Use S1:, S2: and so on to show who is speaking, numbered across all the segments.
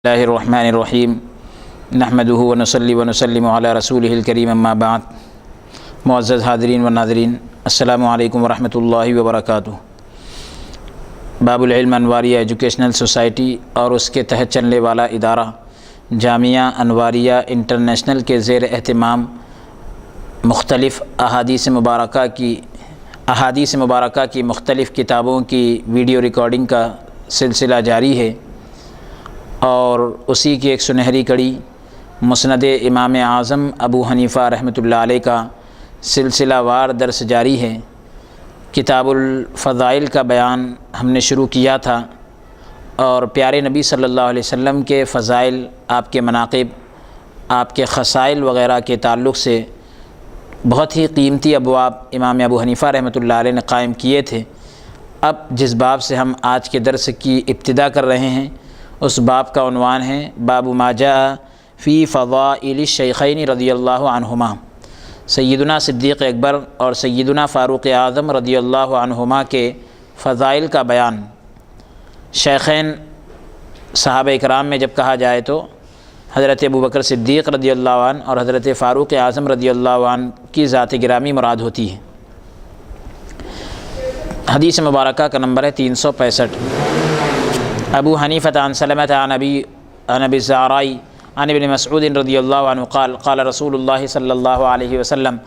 S1: اللہ الرحمن الرحیم نحمدہ ونصلی ونسلم علی رسولہ الکریم اما بعد۔ معزز حاضرین و ناظرین، السلام علیکم ورحمۃ اللہ وبرکاتہ۔ باب العلم انواریہ ایجوکیشنل سوسائٹی اور اس کے تحت چلنے والا ادارہ جامعہ انواریہ انٹرنیشنل کے زیر اہتمام مختلف احادیث مبارکہ کی مختلف کتابوں کی ویڈیو ریکارڈنگ کا سلسلہ جاری ہے، اور اسی کی ایک سنہری کڑی مسند امام اعظم ابو حنیفہ رحمۃ اللہ علیہ کا سلسلہ وار درس جاری ہے۔ کتاب الفضائل کا بیان ہم نے شروع کیا تھا، اور پیارے نبی صلی اللہ علیہ وسلم کے فضائل، آپ کے مناقب، آپ کے خصائل وغیرہ کے تعلق سے بہت ہی قیمتی ابواب امام ابو حنیفہ رحمۃ اللہ علیہ نے قائم کیے تھے۔ اب جس باب سے ہم آج کے درس کی ابتدا کر رہے ہیں، اس باب کا عنوان ہے باب ما جاء فی فضائل الشیخین رضی اللہ عنہما، سیدنا صدیق اکبر اور سیدنا فاروق اعظم رضی اللہ عنہما کے فضائل کا بیان۔ شیخین صحابہ کرام میں جب کہا جائے تو حضرت ابوبکر صدیق رضی اللہ عنہ اور حضرت فاروق اعظم رضی اللہ عنہ کی ذات گرامی مراد ہوتی ہے۔ حدیث مبارکہ کا نمبر ہے 365۔ ابو حنیفہ عن سلمۃ عن ابی الزہراء عن ابن مسعود رضی اللہ عنہ قال قال رسول اللہ صلی اللہ علیہ وسلم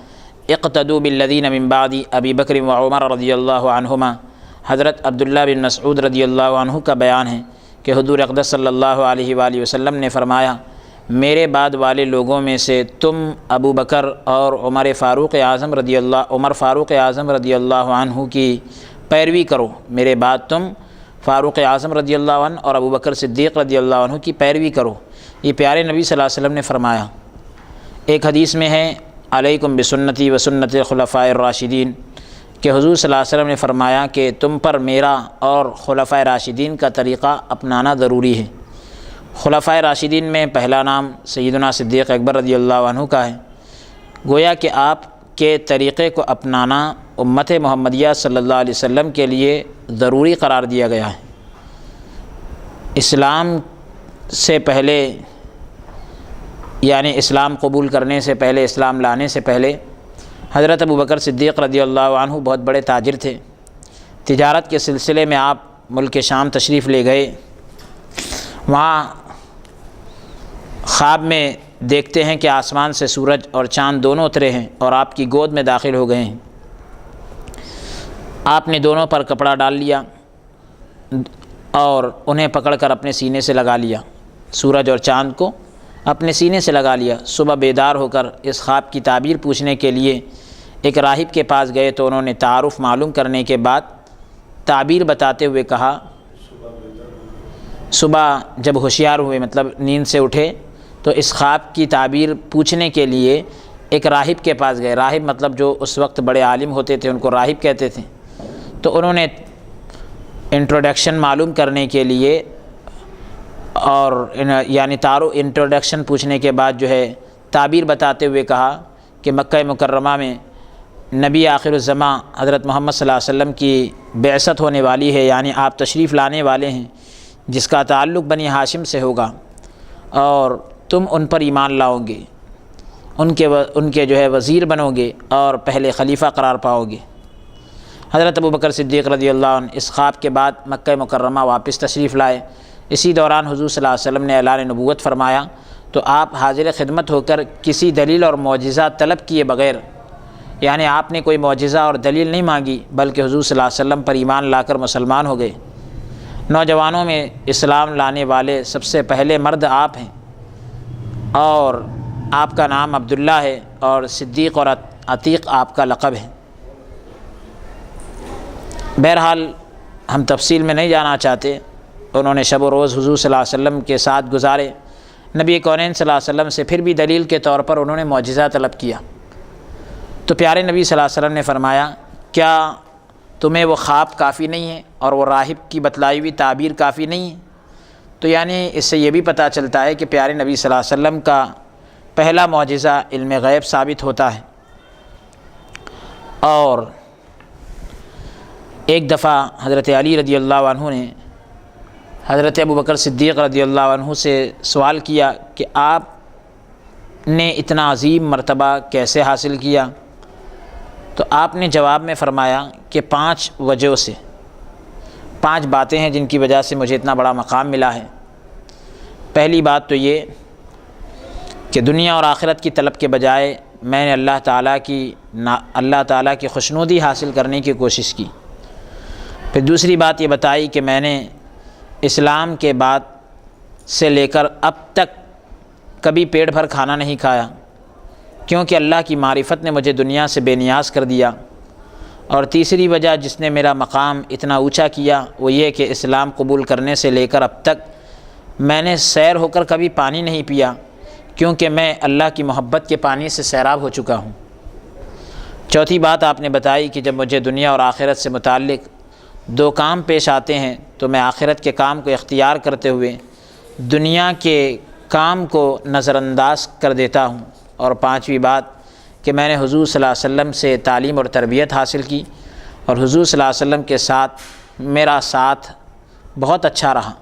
S1: اقتدوا بالذین من بعد ابی بکر وعمر رضی اللہ عنہما۔ حضرت عبداللہ بن مسعود رضی اللہ عنہ کا بیان ہے کہ حضور اقدس صلی اللہ علیہ وآلہ وسلم نے فرمایا، میرے بعد والے لوگوں میں سے تم ابو بکر اور عمر فاروق اعظم رضی اللہ عنہ کی پیروی کرو۔ میرے بعد تم فاروق اعظم رضی اللہ عنہ اور ابو بکر صدیق رضی اللہ عنہ کی پیروی کرو۔ یہ پیارے نبی صلی اللہ علیہ وسلم نے فرمایا۔ ایک حدیث میں ہے علیکم بسنتی و سنت الخلفاء الراشدین، کہ حضور صلی اللہ علیہ وسلم نے فرمایا کہ تم پر میرا اور خلفاء راشدین کا طریقہ اپنانا ضروری ہے۔ خلفاء راشدین میں پہلا نام سیدنا صدیق اکبر رضی اللہ عنہ کا ہے۔ گویا کہ آپ کے طریقے کو اپنانا امت محمدیہ صلی اللہ علیہ وسلم کے لیے ضروری قرار دیا گیا ہے۔ اسلام سے پہلے، یعنی اسلام قبول کرنے سے پہلے، اسلام لانے سے پہلے حضرت ابوبکر صدیق رضی اللہ عنہ بہت بڑے تاجر تھے۔ تجارت کے سلسلے میں آپ ملک شام تشریف لے گئے۔ وہاں خواب میں دیکھتے ہیں کہ آسمان سے سورج اور چاند دونوں اترے ہیں اور آپ کی گود میں داخل ہو گئے ہیں۔ آپ نے دونوں پر کپڑا ڈال لیا اور انہیں پکڑ کر اپنے سینے سے لگا لیا، سورج اور چاند کو اپنے سینے سے لگا لیا۔ صبح بیدار ہو کر اس خواب کی تعبیر پوچھنے کے لیے ایک راہب کے پاس گئے تو انہوں نے تعارف معلوم کرنے کے بعد تعبیر بتاتے ہوئے کہا، صبح جب ہوشیار ہوئے، مطلب نیند سے اٹھے، تو اس خواب کی تعبیر پوچھنے کے لیے ایک راہب کے پاس گئے۔ راہب مطلب جو اس وقت بڑے عالم ہوتے تھے، ان کو راہب کہتے تھے۔ تو انہوں نے انٹروڈکشن معلوم کرنے کے لیے اور یعنی انٹروڈکشن پوچھنے کے بعد جو ہے تعبیر بتاتے ہوئے کہا کہ مکہ مکرمہ میں نبی آخر الزماں حضرت محمد صلی اللہ علیہ وسلم کی بعثت ہونے والی ہے، یعنی آپ تشریف لانے والے ہیں، جس کا تعلق بنی ہاشم سے ہوگا، اور تم ان پر ایمان لاؤ گے، ان کے جو ہے وزیر بنو گے اور پہلے خلیفہ قرار پاؤ گے۔ حضرت ابوبکر صدیق رضی اللہ عنہ اس خواب کے بعد مکہ مکرمہ واپس تشریف لائے۔ اسی دوران حضور صلی اللہ علیہ وسلم نے اعلان نبوت فرمایا، تو آپ حاضر خدمت ہو کر کسی دلیل اور معجزہ طلب کیے بغیر، یعنی آپ نے کوئی معجزہ اور دلیل نہیں مانگی، بلکہ حضور صلی اللہ علیہ وسلم پر ایمان لا کر مسلمان ہو گئے۔ نوجوانوں میں اسلام لانے والے سب سے پہلے مرد آپ ہیں، اور آپ کا نام عبداللہ ہے، اور صدیق اور عتیق آپ کا لقب ہے۔ بہرحال ہم تفصیل میں نہیں جانا چاہتے۔ انہوں نے شب و روز حضور صلی اللہ علیہ وسلم کے ساتھ گزارے۔ نبی کونین صلی اللہ علیہ وسلم سے پھر بھی دلیل کے طور پر انہوں نے معجزہ طلب کیا۔ تو پیارے نبی صلی اللہ علیہ وسلم نے فرمایا، کیا تمہیں وہ خواب کافی نہیں ہے اور وہ راہب کی بتلائی ہوئی تعبیر کافی نہیں ہے؟ تو یعنی اس سے یہ بھی پتہ چلتا ہے کہ پیارے نبی صلی اللہ علیہ وسلم کا پہلا معجزہ علم غیب ثابت ہوتا ہے۔ اور ایک دفعہ حضرت علی رضی اللہ عنہ نے حضرت ابوبکر صدیق رضی اللہ عنہ سے سوال کیا کہ آپ نے اتنا عظیم مرتبہ کیسے حاصل کیا؟ تو آپ نے جواب میں فرمایا کہ 5 وجہوں سے، 5 باتیں ہیں جن کی وجہ سے مجھے اتنا بڑا مقام ملا ہے۔ پہلی بات تو یہ کہ دنیا اور آخرت کی طلب کے بجائے میں نے اللہ تعالیٰ کی خوشنودی حاصل کرنے کی کوشش کی۔ پھر دوسری بات یہ بتائی کہ میں نے اسلام کے بعد سے لے کر اب تک کبھی پیٹ بھر کھانا نہیں کھایا، کیونکہ اللہ کی معرفت نے مجھے دنیا سے بے نیاز کر دیا۔ اور تیسری وجہ جس نے میرا مقام اتنا اونچا کیا وہ یہ کہ اسلام قبول کرنے سے لے کر اب تک میں نے سیر ہو کر کبھی پانی نہیں پیا، کیونکہ میں اللہ کی محبت کے پانی سے سیراب ہو چکا ہوں۔ چوتھی بات آپ نے بتائی کہ جب مجھے دنیا اور آخرت سے متعلق 2 کام پیش آتے ہیں تو میں آخرت کے کام کو اختیار کرتے ہوئے دنیا کے کام کو نظر انداز کر دیتا ہوں۔ اور 5ویں بات کہ میں نے حضور صلی اللہ علیہ وسلم سے تعلیم اور تربیت حاصل کی، اور حضور صلی اللہ علیہ وسلم کے ساتھ میرا ساتھ بہت اچھا رہا،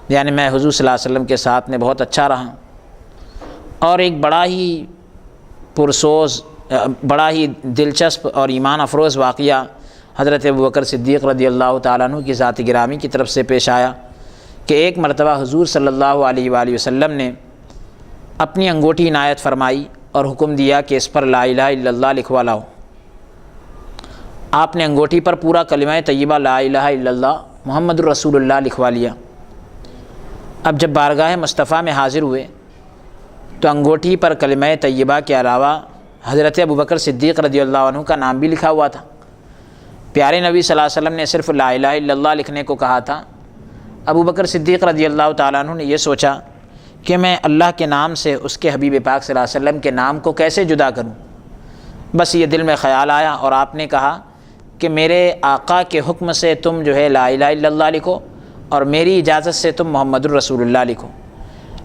S1: یعنی میں حضور صلی اللہ علیہ وسلم کے ساتھ میں بہت اچھا رہا۔ اور ایک بڑا ہی پرسوز، بڑا ہی دلچسپ اور ایمان افروز واقعہ حضرت ابوبکر صدیق رضی اللہ تعالیٰ عنہ کی ذات گرامی کی طرف سے پیش آیا کہ ایک مرتبہ حضور صلی اللہ علیہ وآلہ وسلم نے اپنی انگوٹھی عنایت فرمائی اور حکم دیا کہ اس پر لا الہ الا اللہ لکھوا لاؤ۔ آپ نے انگوٹھی پر پورا کلمہ طیبہ لا الہ الا اللہ محمد الرسول اللہ لکھوا لیا۔ اب جب بارگاہ مصطفیٰ میں حاضر ہوئے تو انگوٹھی پر کلمہ طیبہ کے علاوہ حضرت ابوبکر صدیق رضی اللہ عنہ کا نام بھی لکھا ہوا تھا۔ پیارے نبی صلی اللہ علیہ وسلم نے صرف لا الہ الا اللہ لکھنے کو کہا تھا۔ ابوبکر صدیق رضی اللہ تعالیٰ عنہ نے یہ سوچا کہ میں اللہ کے نام سے اس کے حبیب پاک صلی اللہ علیہ وسلم کے نام کو کیسے جدا کروں۔ بس یہ دل میں خیال آیا اور آپ نے کہا کہ میرے آقا کے حکم سے تم جو ہے لا الہ الا اللہ لکھو، اور میری اجازت سے تم محمد الرسول اللہ لکھو۔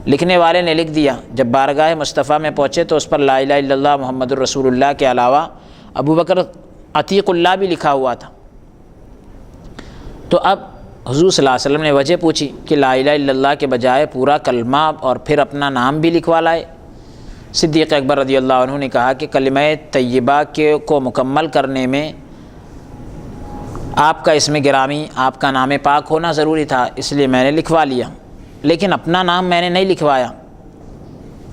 S1: لکھنے والے نے لکھ دیا۔ جب بارگاہ مصطفیٰ میں پہنچے تو اس پر لا الہ الا اللہ محمد الرسول اللہ کے علاوہ ابوبکر عتیق اللہ بھی لکھا ہوا تھا۔ تو اب حضور صلی اللہ علیہ وسلم نے وجہ پوچھی کہ لا الہ الا اللہ کے بجائے پورا کلمہ اور پھر اپنا نام بھی لکھوا لائے۔ صدیق اکبر رضی اللہ عنہ نے کہا کہ کلمہ طیبہ کو مکمل کرنے میں آپ کا اسم گرامی، آپ کا نام پاک ہونا ضروری تھا، اس لیے میں نے لکھوا لیا، لیکن اپنا نام میں نے نہیں لکھوایا۔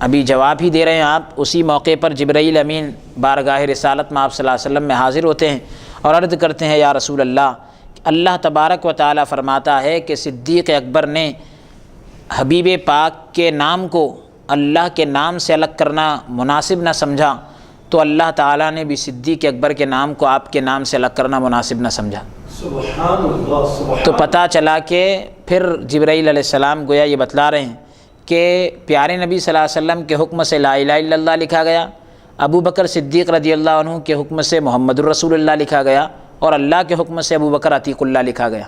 S1: ابھی جواب ہی دے رہے ہیں آپ۔ اسی موقع پر جبرائیل امین بارگاہ رسالت میں آپ صلی اللہ علیہ وسلم میں حاضر ہوتے ہیں اور عرض کرتے ہیں یا رسول اللہ، اللہ تبارک و تعالی فرماتا ہے کہ صدیق اکبر نے حبیب پاک کے نام کو اللہ کے نام سے الگ کرنا مناسب نہ سمجھا، تو اللہ تعالیٰ نے بھی صدیق اکبر کے نام کو آپ کے نام سے الگ کرنا مناسب نہ سمجھا۔
S2: سبحان اللہ۔
S1: تو پتہ چلا کہ پھر جبرائیل علیہ السلام گویا یہ بتلا رہے ہیں کہ پیارے نبی صلی اللہ علیہ وسلم کے حکم سے لا الہ الا اللہ لکھا گیا، ابوبکر صدیق رضی اللہ عنہ کے حکم سے محمد الرسول اللہ لکھا گیا، اور اللہ کے حکم سے ابوبکر عتیق اللہ لکھا گیا۔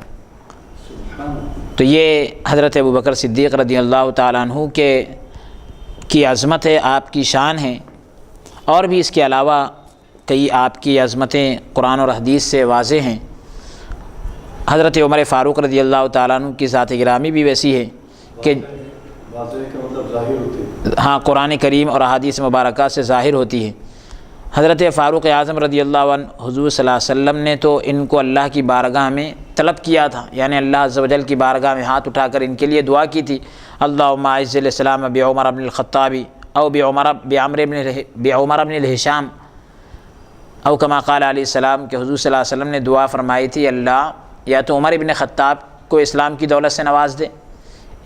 S1: تو یہ حضرت ابوبکر صدیق رضی اللہ تعالیٰ عنہ کی عظمت ہے، آپ کی شان ہے۔ اور بھی اس کے علاوہ کئی آپ کی عظمتیں قرآن اور حدیث سے واضح ہیں۔ حضرت عمر فاروق رضی اللہ تعالیٰ عنہ کی ذات گرامی بھی ویسی ہے کہ ہاں قرآن کریم اور احادیث مبارکہ سے ظاہر ہوتی ہے۔ حضرت فاروق اعظم رضی اللہ عنہ حضور صلی اللہ علیہ وسلم نے تو ان کو اللہ کی بارگاہ میں طلب کیا تھا، یعنی اللہ عز و جل کی بارگاہ میں ہاتھ اٹھا کر ان کے لیے دعا کی تھی، اللہم اعز الاسلام بعمر بن الخطاب او بعمر بن الہشام او کما قال علیہ السلام، کہ حضور صلی اللہ علیہ وسلم نے دعا فرمائی تھی اللہ یا تو عمر بن خطاب کو اسلام کی دولت سے نواز دے،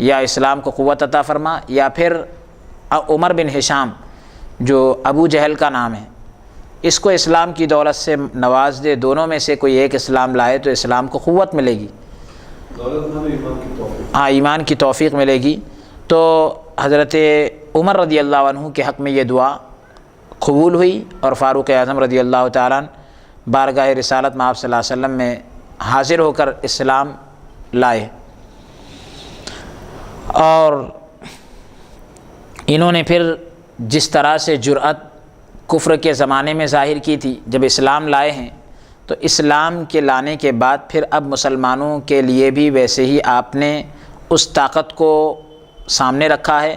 S1: یا اسلام کو قوت عطا فرما، یا پھر عمر بن ہشام جو ابو جہل کا نام ہے اس کو اسلام کی دولت سے نواز دے، دونوں میں سے کوئی ایک اسلام لائے تو اسلام کو قوت ملے گی، ہاں ایمان کی توفیق ملے گی۔ تو حضرت عمر رضی اللہ عنہ کے حق میں یہ دعا قبول ہوئی، اور فاروق اعظم رضی اللہ تعالیٰ عنہ بارگاہ رسالت میں آپ صلی اللہ علیہ وسلم میں حاضر ہو کر اسلام لائے۔ اور انہوں نے پھر جس طرح سے جرأت کفر کے زمانے میں ظاہر کی تھی، جب اسلام لائے ہیں تو اسلام کے لانے کے بعد پھر اب مسلمانوں کے لیے بھی ویسے ہی آپ نے اس طاقت کو سامنے رکھا ہے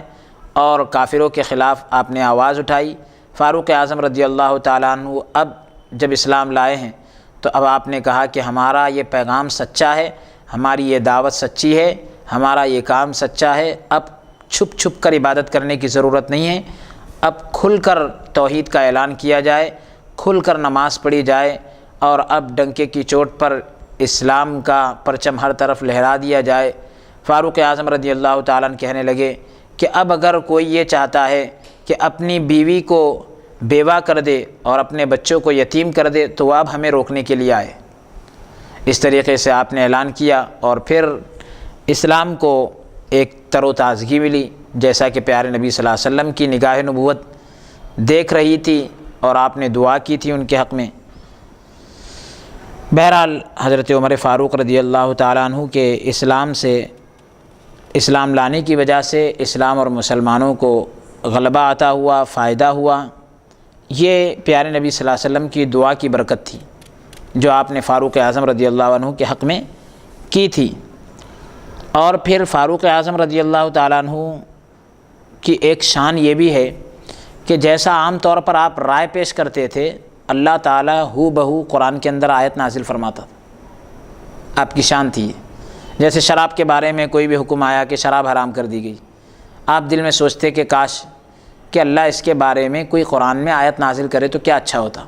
S1: اور کافروں کے خلاف آپ نے آواز اٹھائی۔ فاروق اعظم رضی اللہ تعالیٰ عنہ اب جب اسلام لائے ہیں تو اب آپ نے کہا کہ ہمارا یہ پیغام سچا ہے، ہماری یہ دعوت سچی ہے، ہمارا یہ کام سچا ہے، اب چھپ چھپ کر عبادت کرنے کی ضرورت نہیں ہے، اب کھل کر توحید کا اعلان کیا جائے، کھل کر نماز پڑھی جائے، اور اب ڈنکے کی چوٹ پر اسلام کا پرچم ہر طرف لہرا دیا جائے۔ فاروق اعظم رضی اللہ تعالیٰ عنہ کہنے لگے کہ اب اگر کوئی یہ چاہتا ہے کہ اپنی بیوی کو بیوہ کر دے اور اپنے بچوں کو یتیم کر دے تو وہ اب ہمیں روکنے کے لیے آئے۔ اس طریقے سے آپ نے اعلان کیا اور پھر اسلام کو ایک تر و تازگی ملی، جیسا کہ پیارے نبی صلی اللہ علیہ وسلم کی نگاہ نبوت دیکھ رہی تھی اور آپ نے دعا کی تھی ان کے حق میں۔ بہرحال حضرت عمر فاروق رضی اللہ تعالیٰ عنہ کے اسلام لانے کی وجہ سے اسلام اور مسلمانوں کو غلبہ عطا ہوا، فائدہ ہوا۔ یہ پیارے نبی صلی اللہ علیہ وسلم کی دعا کی برکت تھی جو آپ نے فاروق اعظم رضی اللہ عنہ کے حق میں کی تھی۔ اور پھر فاروق اعظم رضی اللہ تعالیٰ عنہ کی ایک شان یہ بھی ہے کہ جیسا عام طور پر آپ رائے پیش کرتے تھے، اللہ تعالیٰ ہو بہو قرآن کے اندر آیت نازل فرماتا تھا۔ آپ کی شان تھی۔ جیسے شراب کے بارے میں کوئی بھی حکم آیا کہ شراب حرام کر دی گئی، آپ دل میں سوچتے کہ کاش کہ اللہ اس کے بارے میں کوئی قرآن میں آیت نازل کرے تو کیا اچھا ہوتا،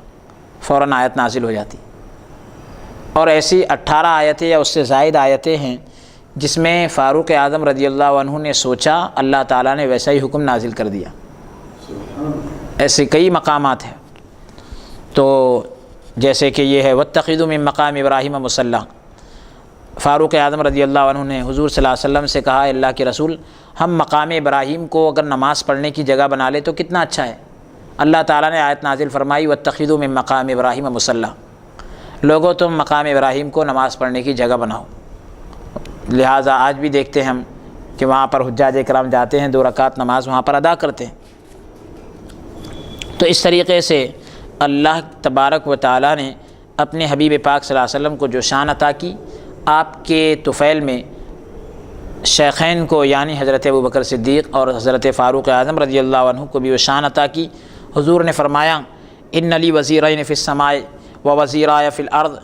S1: فوراً آیت نازل ہو جاتی۔ اور ایسی 18 آیتیں یا اس سے زائد آیتیں ہیں جس میں فاروق اعظم رضی اللہ عنہ نے سوچا، اللہ تعالیٰ نے ویسا ہی حکم نازل کر دیا۔ ایسے کئی مقامات ہیں۔ تو جیسے کہ یہ ہے وَاتَّخِذُوا مِن مقام ابراہیم مصلی، فاروق اعظم رضی اللہ عنہ نے حضور صلی اللہ علیہ وسلم سے کہا، اللہ کے رسول ہم مقام ابراہیم کو اگر نماز پڑھنے کی جگہ بنا لے تو کتنا اچھا ہے۔ اللہ تعالیٰ نے آیت نازل فرمائی وَاتَّخِذُوا مِن مقام ابراہیم مصلی، لوگوں تم مقام ابراہیم کو نماز پڑھنے کی جگہ بناؤ۔ لہٰذا آج بھی دیکھتے ہیں ہم کہ وہاں پر حجاج کرام جاتے ہیں، 2 رکعت نماز وہاں پر ادا کرتے ہیں۔ تو اس طریقے سے اللہ تبارک و تعالیٰ نے اپنے حبیب پاک صلی اللہ علیہ وسلم کو جو شان عطا کی، آپ کے طفیل میں شیخین کو یعنی حضرت ابوبکر صدیق اور حضرت فاروق اعظم رضی اللہ عنہ کو بھی وہ شان عطا کی۔ حضور نے فرمایا ان لی وزیرین فی السماء و وزیرای فی الارض،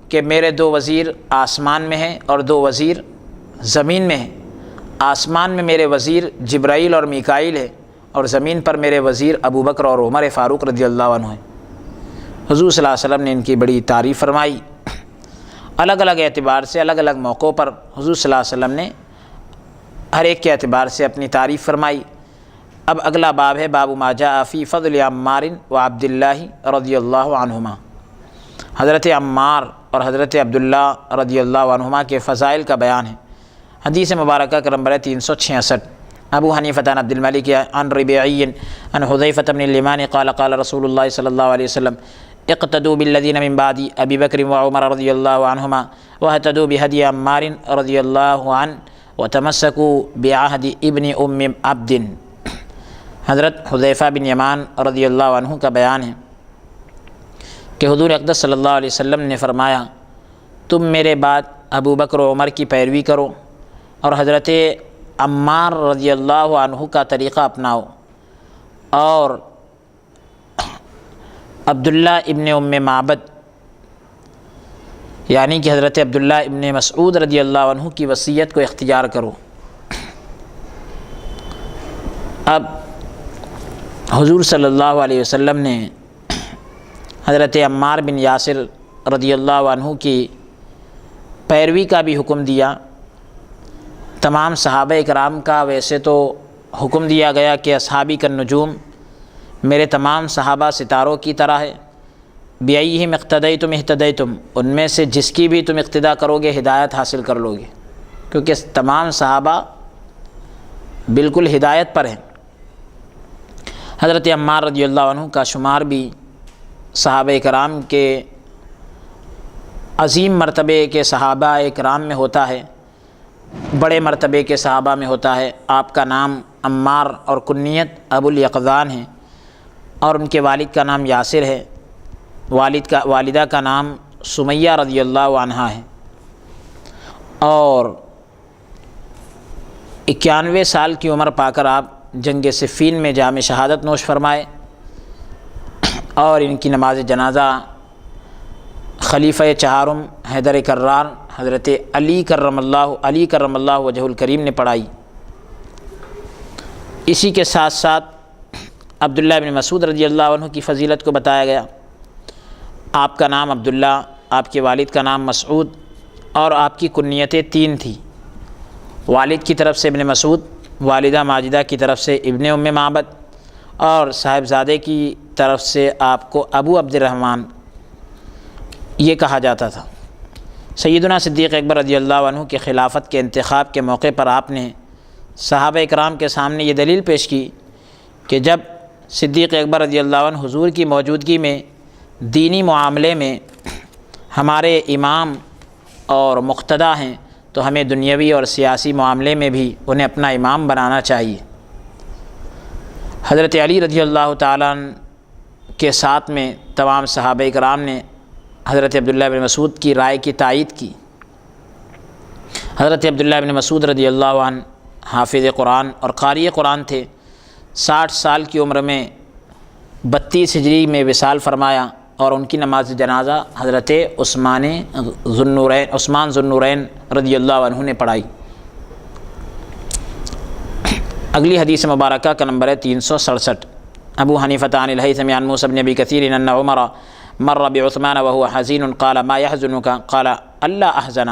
S1: کہ میرے 2 وزیر آسمان میں ہیں اور 2 وزیر زمین میں ہیں۔ آسمان میں میرے وزیر جبرائیل اور میکائیل ہے، اور زمین پر میرے وزیر ابوبکر اور عمر فاروق رضی اللہ عنہ ہیں۔ حضور صلی اللہ علیہ وسلم نے ان کی بڑی تعریف فرمائی۔ الگ الگ اعتبار سے الگ الگ موقعوں پر حضور صلی اللہ علیہ وسلم نے ہر ایک کے اعتبار سے اپنی تعریف فرمائی۔ اب اگلا باب ہے باب ما جاء فی فضل عمار و عبد اللہ رضی اللہ عنہما، حضرت عمار اور حضرت عبداللہ رضی اللہ عنہما کے فضائل کا بیان ہے۔ حدیث مبارکہ کا نمبر ہے 366۔ ابو حنیفہ عن عبد الملک عن ربیعی عن حذیفہ بن الیمان قال قال رسول اللہ صلی اللہ علیہ وسلم اقتدوا بالذین من بعد ابی بکر وعمر رضی اللہ عنہما واہتدوا بہدی عمار رضی اللہ عنہ وتمسکوا بعہد ابن ام عبد۔ حضرت حذیفہ بن یمان رضی اللہ عنہ کا بیان ہے کہ حضور اقدس صلی اللہ علیہ وسلم نے فرمایا تم میرے بعد ابو بکر و عمر کی پیروی کرو اور حضرت عمار رضی اللہ عنہ کا طریقہ اپناؤ، اور عبداللہ ابن ام معبد یعنی کہ حضرت عبداللہ ابن مسعود رضی اللہ عنہ کی وصیت کو اختیار کرو۔ اب حضور صلی اللہ علیہ وسلم نے حضرت عمار بن یاسر رضی اللہ عنہ کی پیروی کا بھی حکم دیا۔ تمام صحابہ کرام کا ویسے تو حکم دیا گیا کہ اصحابی کالنجوم، میرے تمام صحابہ ستاروں کی طرح ہے، بیئہم اقتدیتم اہتدیتم، ان میں سے جس کی بھی تم اقتداء کرو گے ہدایت حاصل کر لو گے، کیونکہ تمام صحابہ بالکل ہدایت پر ہیں۔ حضرت عمار رضی اللہ عنہ کا شمار بھی صحابہ کرام کے عظیم مرتبے کے صحابہ کرام میں ہوتا ہے، بڑے مرتبے کے صحابہ میں ہوتا ہے۔ آپ کا نام عمار اور کنیت ابو الیقظان ہے، اور ان کے والد کا نام یاسر ہے، والدہ کا نام سمیہ رضی اللہ عنہا ہے، اور 91 سال کی عمر پا کر آپ جنگ صفین میں جام شہادت نوش فرمائے، اور ان کی نماز جنازہ خلیفہ چہارم حیدر کرار حضرت علی کرم اللہ وجہ الکریم نے پڑھائی۔ اسی کے ساتھ ساتھ عبداللہ بن مسعود رضی اللہ عنہ کی فضیلت کو بتایا گیا۔ آپ کا نام عبداللہ، آپ کے والد کا نام مسعود، اور آپ کی کنیتیں 3 تھیں۔ والد کی طرف سے ابن مسعود، والدہ ماجدہ کی طرف سے ابن ام معبد، اور صاحبزادے کی طرف سے آپ کو ابو عبد الرحمن یہ کہا جاتا تھا۔ سیدنا صدیق اکبر رضی اللہ عنہ کے خلافت کے انتخاب کے موقع پر آپ نے صحابہ اکرام کے سامنے یہ دلیل پیش کی کہ جب صدیق اکبر رضی اللہ عنہ حضور کی موجودگی میں دینی معاملے میں ہمارے امام اور مقتدا ہیں، تو ہمیں دنیاوی اور سیاسی معاملے میں بھی انہیں اپنا امام بنانا چاہیے۔ حضرت علی رضی اللہ تعالیٰ عنہ کے ساتھ میں تمام صحابہ اکرام نے حضرت عبداللہ بن مسعود کی رائے کی تائید کی۔ حضرت عبداللہ بن مسعود رضی اللہ عنہ حافظ قرآن اور قاری قرآن تھے۔ 60 سال کی عمر میں 32 ہجری میں وصال فرمایا، اور ان کی نماز جنازہ حضرت عثمان ذو النورین رضی اللہ عنہ نے پڑھائی۔ اگلی حدیث مبارکہ کا نمبر ہے 367۔ ابو حنیفہ عن الہیثم عن موسیٰ بن ابی کثیر ان عمر مر بعثمان وهو حزين قال ما يحزنك قال الا احزن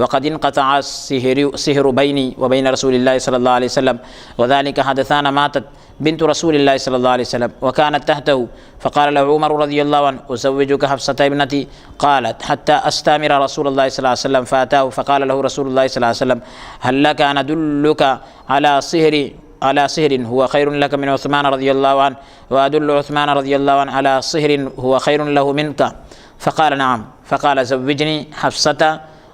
S1: وقد انقطع السهر بيني وبين رسول الله صلى الله عليه وسلم وذلك حدثان ماتت بنت رسول الله صلى الله عليه وسلم وكانت تحته فقال له عمر رضي الله عنه أزوجك حفصة ابنتي قالت حتى أستامر رسول الله صلى الله عليه وسلم فأتاه فقال له رسول الله صلى الله عليه وسلم هل لك أن أدلك على صهر هو خير لك من عثمان رضي الله عنه وأدل عثمان رضي الله عنه على صهر هو خير له منك فقال نعم فقال زوجني حفصة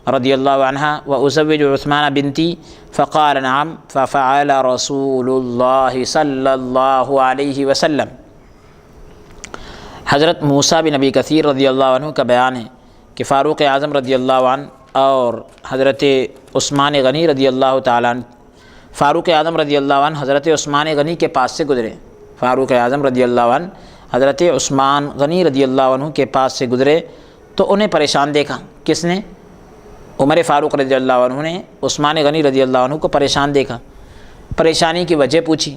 S1: رضی اللہ عنہ وأزوج عثمان بنتی فقال نعم ففعل رسول اللہ صلی اللہ علیہ وسلم۔ حضرت موسیٰ بن ابی کثیر رضی اللہ عنہ کا بیان ہے کہ فاروق اعظم رضی اللہ عنہ اور حضرت عثمان غنی رضی اللہ تعالیٰ عنہ، فاروق اعظم رضی اللہ عنہ حضرت عثمان غنی کے پاس سے گزرے۔ فاروق اعظم رضی اللہ عنہ حضرت عثمان غنی رضی اللہ عنہ کے پاس سے گزرے تو انہیں پریشان دیکھا۔ کس نے؟ عمر فاروق رضی اللہ عنہ نے عثمان غنی رضی اللہ عنہ کو پریشان دیکھا۔ پریشانی کی وجہ پوچھی۔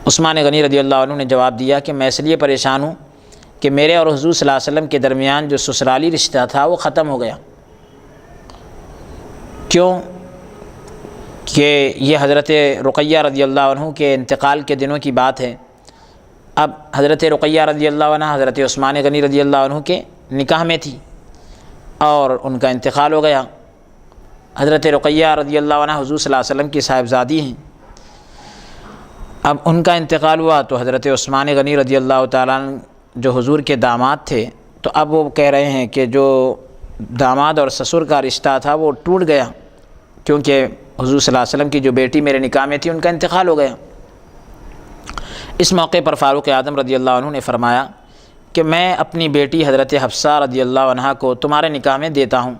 S1: عثمان غنی رضی اللہ عنہ نے جواب دیا کہ میں اس لیے پریشان ہوں کہ میرے اور حضور صلی اللہ علیہ وسلم کے درمیان جو سسرالی رشتہ تھا وہ ختم ہو گیا۔ کیوں؟ کہ یہ حضرت رقیہ رضی اللہ عنہ کے انتقال کے دنوں کی بات ہے۔ اب حضرت رقیہ رضی اللہ عنہ حضرت عثمان غنی رضی اللہ عنہ کے نکاح میں تھی اور ان کا انتقال ہو گیا۔ حضرت رقیہ رضی اللہ عنہ حضور صلی اللہ علیہ وسلم کی صاحبزادی ہیں۔ اب ان کا انتقال ہوا تو حضرت عثمان غنی رضی اللہ تعالیٰ عنہ جو حضور کے داماد تھے، تو اب وہ کہہ رہے ہیں کہ جو داماد اور سسر کا رشتہ تھا وہ ٹوٹ گیا، کیونکہ حضور صلی اللہ علیہ وسلم کی جو بیٹی میرے نکاح میں تھی ان کا انتقال ہو گیا۔ اس موقع پر فاروق اعظم رضی اللہ عنہ نے فرمایا کہ میں اپنی بیٹی حضرت حفصہ رضی اللہ عنہ کو تمہارے نکاح میں دیتا ہوں۔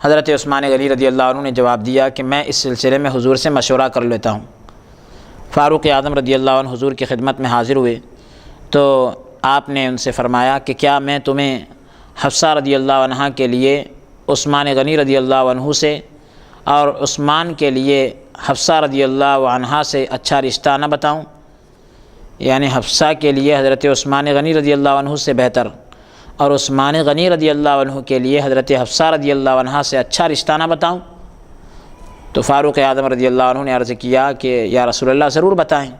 S1: حضرت عثمان غنی رضی اللہ عنہ نے جواب دیا کہ میں اس سلسلے میں حضور سے مشورہ کر لیتا ہوں۔ فاروق اعظم رضی اللہ عنہ حضور کی خدمت میں حاضر ہوئے تو آپ نے ان سے فرمایا کہ کیا میں تمہیں حفصہ رضی اللہ عنہ کے لیے عثمان غنی رضی اللہ عنہ سے اور عثمان کے لیے حفصہ رضی اللہ عنہ سے اچھا رشتہ نہ بتاؤں؟ یعنی حفصہ کے لیے حضرت عثمان غنی رضی اللہ عنہ سے بہتر اور عثمان غنی رضی اللہ عنہ کے لیے حضرت حفصہ رضی اللہ عنہ سے اچھا رشتہ نہ بتاؤں؟ تو فاروق اعظم رضی اللہ عنہ نے عرض کیا کہ یا رسول اللہ ضرور بتائیں۔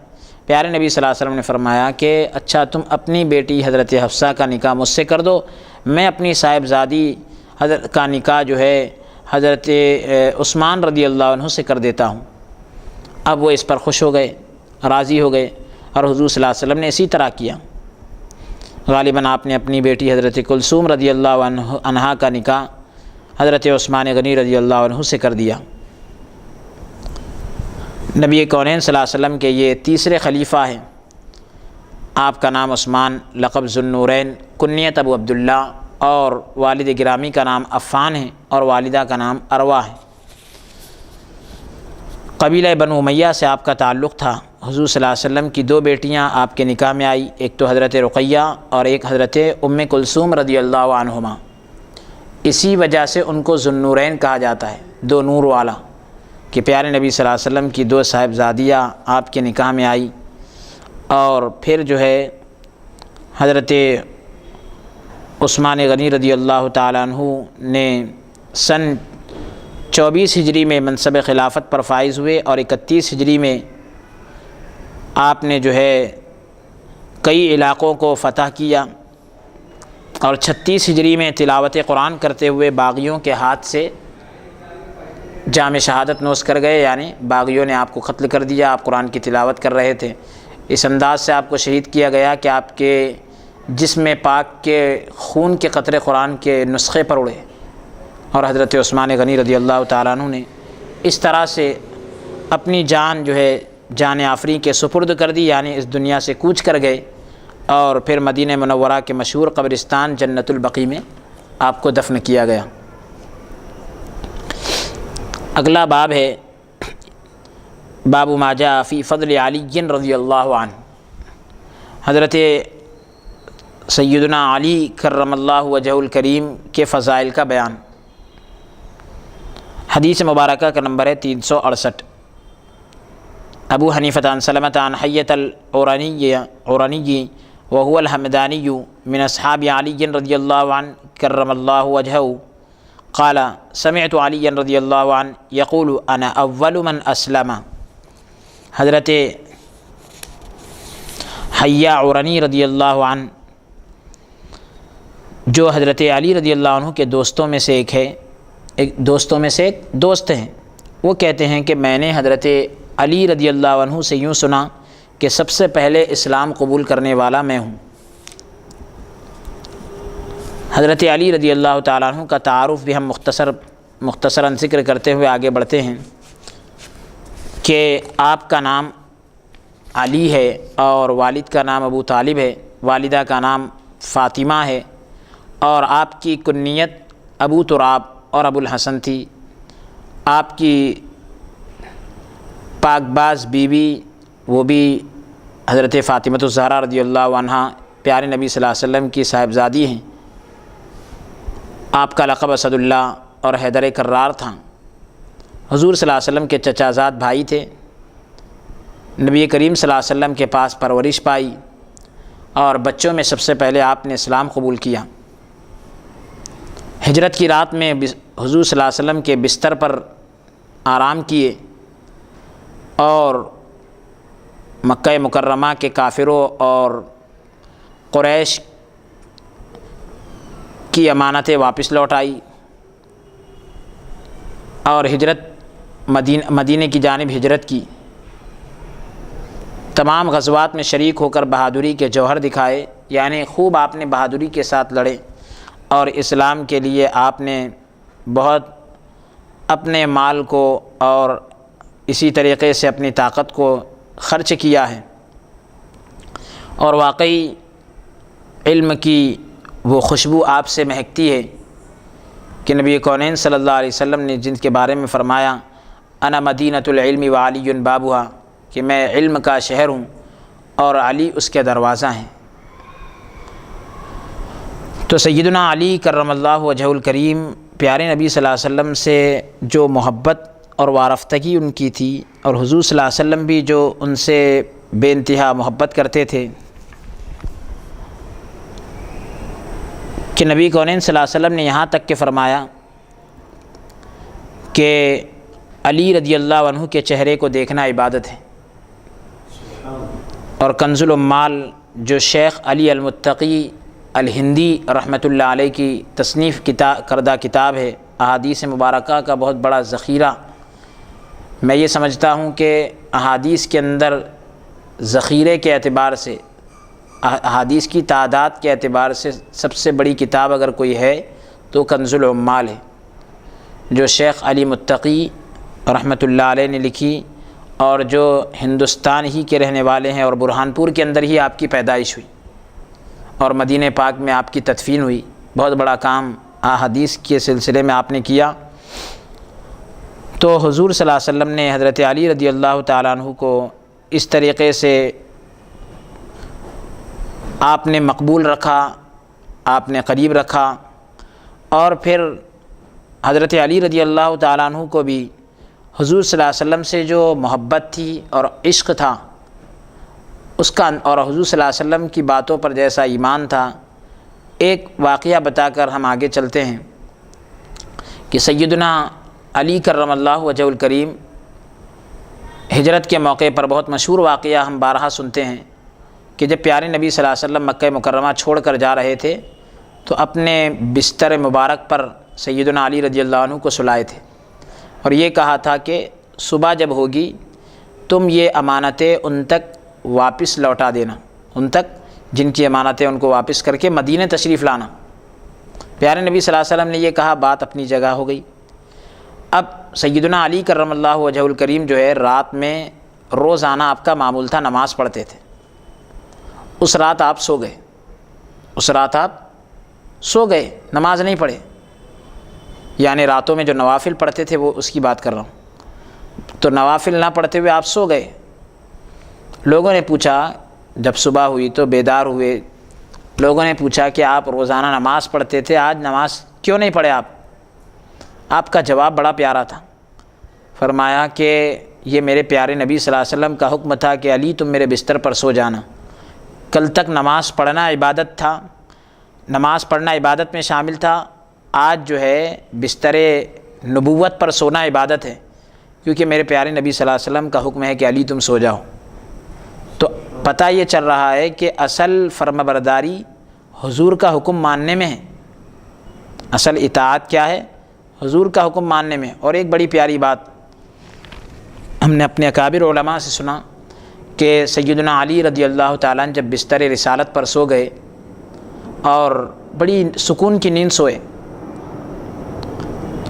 S1: پیارے نبی صلی اللہ علیہ وسلم نے فرمایا کہ اچھا تم اپنی بیٹی حضرت حفصہ کا نکاح مجھ سے کر دو، میں اپنی صاحبزادی حضرت کا نکاح جو ہے حضرت عثمان رضی اللہ عنہ سے کر دیتا ہوں۔ اب وہ اس پر خوش ہو گئے، راضی ہو گئے، اور حضور صلی اللہ علیہ وسلم نے اسی طرح کیا۔ غالباً آپ نے اپنی بیٹی حضرت کلثوم رضی اللہ عنہ کا نکاح حضرت عثمان غنی رضی اللہ عنہ سے کر دیا۔ نبی کونین صلی اللہ علیہ وسلم کے یہ تیسرے خلیفہ ہیں آپ کا نام عثمان، لقب ذوالنورین، کنیت ابو عبداللہ، اور والد گرامی کا نام عفان ہے اور والدہ کا نام اروا ہے۔ قبیلہ بنو امیہ سے آپ کا تعلق تھا۔ حضور صلی اللہ علیہ وسلم کی 2 بیٹیاں آپ کے نکاح میں آئی، ایک تو حضرت رقیہ اور ایک حضرت ام کلثوم رضی اللہ عنہما۔ اسی وجہ سے ان کو ذوالنورین کہا جاتا ہے، 2 نور والا، کہ پیارے نبی صلی اللہ علیہ وسلم کی 2 صاحبزادیاں آپ کے نکاح میں آئی۔ اور پھر جو ہے حضرت عثمان غنی رضی اللہ تعالیٰ عنہ نے سن 24 ہجری میں منصب خلافت پر فائز ہوئے، اور 31 ہجری میں آپ نے جو ہے کئی علاقوں کو فتح کیا، اور 36 ہجری میں تلاوت قرآن کرتے ہوئے باغیوں کے ہاتھ سے جام شہادت نوش کر گئے، یعنی باغیوں نے آپ کو قتل کر دیا، آپ قرآن کی تلاوت کر رہے تھے۔ اس انداز سے آپ کو شہید کیا گیا کہ آپ کے جسم پاک کے خون کے قطرے قرآن کے نسخے پر اڑے، اور حضرت عثمان غنی رضی اللہ تعالیٰ عنہ نے اس طرح سے اپنی جان جو ہے جان آفری کے سپرد کر دی، یعنی اس دنیا سے کوچ کر گئے، اور پھر مدینہ منورہ کے مشہور قبرستان جنت البقیع میں آپ کو دفن کیا گیا۔ اگلا باب ہے باب ما جاء فی فضل علی رضی اللہ عنہ، حضرت سیدنا علی کرم اللہ وجہہ الکریم کے فضائل کا بیان۔ حدیث مبارکہ کا نمبر ہے 368۔ ابو حنیفہ عن سلمۃ عن حیۃ العورانی وهو الحمدانی من اصحاب علی رضی اللہ عنہ کرم اللہ وجہہ قال سمعت علی رضی اللہ عنہ یقول انا اول من اسلم۔ حضرت حیہ عورانی رضی اللہ عنہ جو حضرت علی رضی اللہ عنہ کے دوستوں میں سے ایک دوست ہیں، وہ کہتے ہیں کہ میں نے حضرت علی رضی اللہ عنہ سے یوں سنا کہ سب سے پہلے اسلام قبول کرنے والا میں ہوں۔ حضرت علی رضی اللہ تعالیٰ عنہ کا تعارف بھی ہم مختصراً ذکر کرتے ہوئے آگے بڑھتے ہیں کہ آپ کا نام علی ہے اور والد کا نام ابو طالب ہے، والدہ کا نام فاطمہ ہے، اور آپ کی کنیت ابو تراب اور ابو الحسن تھی۔ آپ کی پاک باز بیوی وہ بھی حضرت فاطمہ الزہرا رضی اللہ عنہ پیارے نبی صلی اللہ علیہ وسلم کی صاحبزادی ہیں۔ آپ کا لقب اسد اللہ اور حیدر کرار تھا۔ حضور صلی اللہ علیہ وسلم کے چچا زاد بھائی تھے۔ نبی کریم صلی اللہ علیہ وسلم کے پاس پرورش پائی، اور بچوں میں سب سے پہلے آپ نے اسلام قبول کیا۔ ہجرت کی رات میں حضور صلی اللہ علیہ وسلم کے بستر پر آرام کیے، اور مکہ مکرمہ کے کافروں اور قریش کی امانتیں واپس لوٹائی، اور مدینہ کی جانب ہجرت کی۔ تمام غزوات میں شریک ہو کر بہادری کے جوہر دکھائے، یعنی خوب آپ نے بہادری کے ساتھ لڑے، اور اسلام کے لیے آپ نے بہت اپنے مال کو اور اسی طریقے سے اپنی طاقت کو خرچ کیا ہے، اور واقعی علم کی وہ خوشبو آپ سے مہکتی ہے کہ نبی کونین صلی اللہ علیہ وسلم نے جن کے بارے میں فرمایا انا مدینۃ العلم وعلی بابها، کہ میں علم کا شہر ہوں اور علی اس کے دروازہ ہیں۔ تو سیدنا علی کرم اللہ وجہہ الکریم پیارے نبی صلی اللہ علیہ وسلم سے جو محبت اور وارفتگی ان کی تھی، اور حضور صلی اللہ علیہ وسلم بھی جو ان سے بے انتہا محبت کرتے تھے، کہ نبی کونین صلی اللہ علیہ وسلم نے یہاں تک کہ فرمایا کہ علی رضی اللہ عنہ کے چہرے کو دیکھنا عبادت ہے۔ اور کنز العمال جو شیخ علی المتقی الہندی رحمۃ اللہ علیہ کی تصنیف کردہ کتاب ہے، احادیث مبارکہ کا بہت بڑا ذخیرہ، میں یہ سمجھتا ہوں کہ احادیث کے اندر ذخیرے کے اعتبار سے، احادیث کی تعداد کے اعتبار سے سب سے بڑی کتاب اگر کوئی ہے تو کنز العمال ہے، جو شیخ علی متقی رحمۃ اللہ علیہ نے لکھی، اور جو ہندوستان ہی کے رہنے والے ہیں اور برہانپور کے اندر ہی آپ کی پیدائش ہوئی اور مدینہ پاک میں آپ کی تدفین ہوئی، بہت بڑا کام احادیث کے سلسلے میں آپ نے کیا۔ تو حضور صلی اللہ علیہ وسلم نے حضرت علی رضی اللہ تعالیٰ عنہ کو اس طریقے سے آپ نے مقبول رکھا، آپ نے قریب رکھا، اور پھر حضرت علی رضی اللہ تعالیٰ عنہ کو بھی حضور صلی اللہ علیہ وسلم سے جو محبت تھی اور عشق تھا اس کا، اور حضور صلی اللہ علیہ وسلم کی باتوں پر جیسا ایمان تھا، ایک واقعہ بتا کر ہم آگے چلتے ہیں کہ سیدنا علی کرم اللہ وجہ الکریم ہجرت کے موقع پر بہت مشہور واقعہ ہم بارہا سنتے ہیں کہ جب پیارے نبی صلی اللہ علیہ وسلم مکہ مکرمہ چھوڑ کر جا رہے تھے تو اپنے بستر مبارک پر سیدنا علی رضی اللہ عنہ کو سلائے تھے اور یہ کہا تھا کہ صبح جب ہوگی تم یہ امانتیں ان تک واپس لوٹا دینا، ان تک جن کی امانتیں ان کو واپس کر کے مدینہ تشریف لانا۔ پیارے نبی صلی اللہ علیہ وسلم نے یہ کہا، بات اپنی جگہ ہو گئی۔ اب سیدنا علی کرم اللہ وجہ الکریم جو ہے رات میں روزانہ آپ کا معمول تھا نماز پڑھتے تھے۔ اس رات آپ سو گئے، اس رات آپ سو گئے، نماز نہیں پڑھے، یعنی راتوں میں جو نوافل پڑھتے تھے وہ اس کی بات کر رہا ہوں، تو نوافل نہ پڑھتے ہوئے آپ سو گئے۔ لوگوں نے پوچھا، جب صبح ہوئی تو بیدار ہوئے، لوگوں نے پوچھا کہ آپ روزانہ نماز پڑھتے تھے، آج نماز کیوں نہیں پڑھے آپ کا جواب بڑا پیارا تھا۔ فرمایا کہ یہ میرے پیارے نبی صلی اللہ علیہ وسلم کا حکم تھا کہ علی تم میرے بستر پر سو جانا۔ کل تک نماز پڑھنا عبادت تھا، نماز پڑھنا عبادت میں شامل تھا، آج جو ہے بستر نبوت پر سونا عبادت ہے، کیونکہ میرے پیارے نبی صلی اللہ علیہ وسلم کا حکم ہے کہ علی تم سو جاؤ۔ تو پتہ یہ چل رہا ہے کہ اصل فرمانبرداری حضور کا حکم ماننے میں ہے، اصل اطاعت کیا ہے؟ حضور کا حکم ماننے میں۔ اور ایک بڑی پیاری بات ہم نے اپنے اکابر علماء سے سنا کہ سیدنا علی رضی اللہ تعالیٰ عنہ جب بستر رسالت پر سو گئے اور بڑی سکون کی نیند سوئے،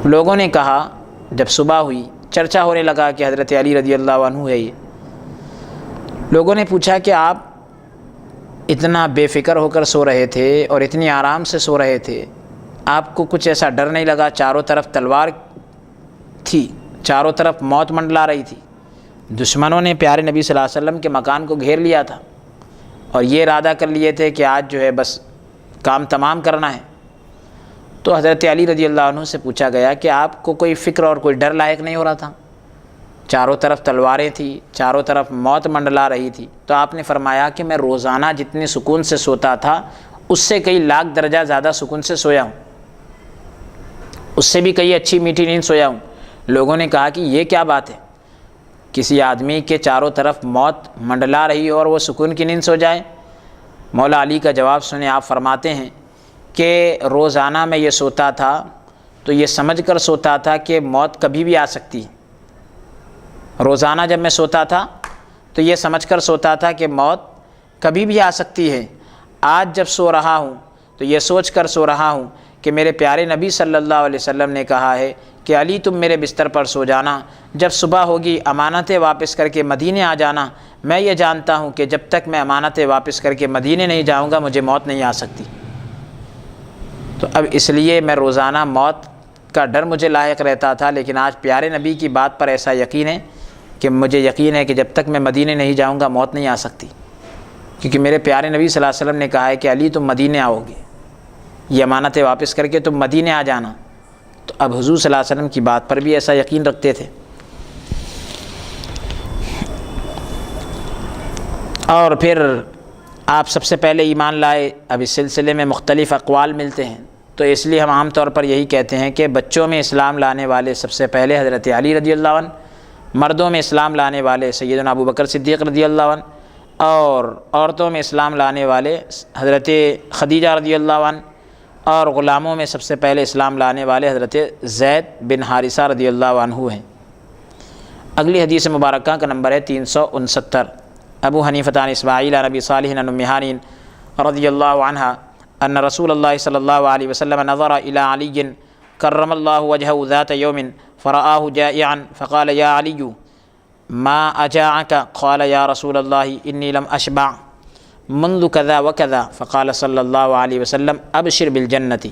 S1: لوگوں نے کہا، جب صبح ہوئی چرچا ہونے لگا کہ حضرت علی رضی اللہ عنہ ہے یہ، لوگوں نے پوچھا کہ آپ اتنا بے فکر ہو کر سو رہے تھے اور اتنی آرام سے سو رہے تھے، آپ کو کچھ ایسا ڈر نہیں لگا؟ چاروں طرف تلوار تھی، چاروں طرف موت منڈلا رہی تھی، دشمنوں نے پیارے نبی صلی اللہ علیہ وسلم کے مکان کو گھیر لیا تھا اور یہ ارادہ کر لیے تھے کہ آج جو ہے بس کام تمام کرنا ہے۔ تو حضرت علی رضی اللہ عنہ سے پوچھا گیا کہ آپ کو کوئی فکر اور کوئی ڈر لاحق نہیں ہو رہا تھا؟ چاروں طرف تلواریں تھیں، چاروں طرف موت منڈلا رہی تھی۔ تو آپ نے فرمایا کہ میں روزانہ جتنے سکون سے سوتا تھا اس سے کئی لاکھ درجہ زیادہ سکون سے سویا ہوں، اس سے بھی کئی اچھی میٹھی نیند سویا ہوں۔ لوگوں نے کہا کہ یہ کیا بات ہے، کسی آدمی کے چاروں طرف موت منڈلا رہی ہو اور وہ سکون کی نیند سو جائے؟ مولا علی کا جواب سنیں، آپ فرماتے ہیں کہ روزانہ میں یہ سوتا تھا تو یہ سمجھ کر سوتا تھا کہ موت کبھی بھی آ سکتی ہے۔ روزانہ جب میں سوتا تھا تو یہ سمجھ کر سوتا تھا کہ موت کبھی بھی آ سکتی ہے۔ آج جب سو رہا ہوں تو یہ سوچ کر سو رہا ہوں کہ میرے پیارے نبی صلی اللہ علیہ وسلم نے کہا ہے کہ علی تم میرے بستر پر سو جانا، جب صبح ہوگی امانتیں واپس کر کے مدینے آ جانا۔ میں یہ جانتا ہوں کہ جب تک میں امانتیں واپس کر کے مدینے نہیں جاؤں گا مجھے موت نہیں آ سکتی۔ تو اب اس لیے میں روزانہ موت کا ڈر مجھے لاحق رہتا تھا، لیکن آج پیارے نبی کی بات پر ایسا یقین ہے کہ مجھے یقین ہے کہ جب تک میں مدینے نہیں جاؤں گا موت نہیں آ سکتی، کیونکہ میرے پیارے نبی صلی اللہ علیہ وسلم نے کہا ہے کہ علی تم مدینے آؤ گے، یہ امانتیں واپس کر کے تم مدینے آ جانا۔ تو اب حضور صلی اللہ علیہ وسلم کی بات پر بھی ایسا یقین رکھتے تھے۔ اور پھر آپ سب سے پہلے ایمان لائے۔ اب اس سلسلے میں مختلف اقوال ملتے ہیں، تو اس لیے ہم عام طور پر یہی کہتے ہیں کہ بچوں میں اسلام لانے والے سب سے پہلے حضرت علی رضی اللہ عنہ، مردوں میں اسلام لانے والے سیدنا ابو بکر صدیق رضی اللہ عنہ، اور عورتوں میں اسلام لانے والے حضرت خدیجہ رضی اللہ عنہ، اور غلاموں میں سب سے پہلے اسلام لانے والے حضرت زید بن حارثہ رضی اللہ عنہ ہیں۔ اگلی حدیث مبارکہ کا نمبر ہے 369۔ ابو حنیفہ عن اسماعیل عن ابی صالح عن ام ہانٍ رضی اللہ عنہ ان رسول اللہ صلی اللہ علیہ وسلم نظر الى علی کرم اللہ وجہہ ذات یوم فرآہ جائعا فقال یا علی ما اجاعك قال یا رسول اللہ انی لم اشبع منذ کذا وکذا فقال صلی اللہ علیہ وسلم ابشر بالجنۃ۔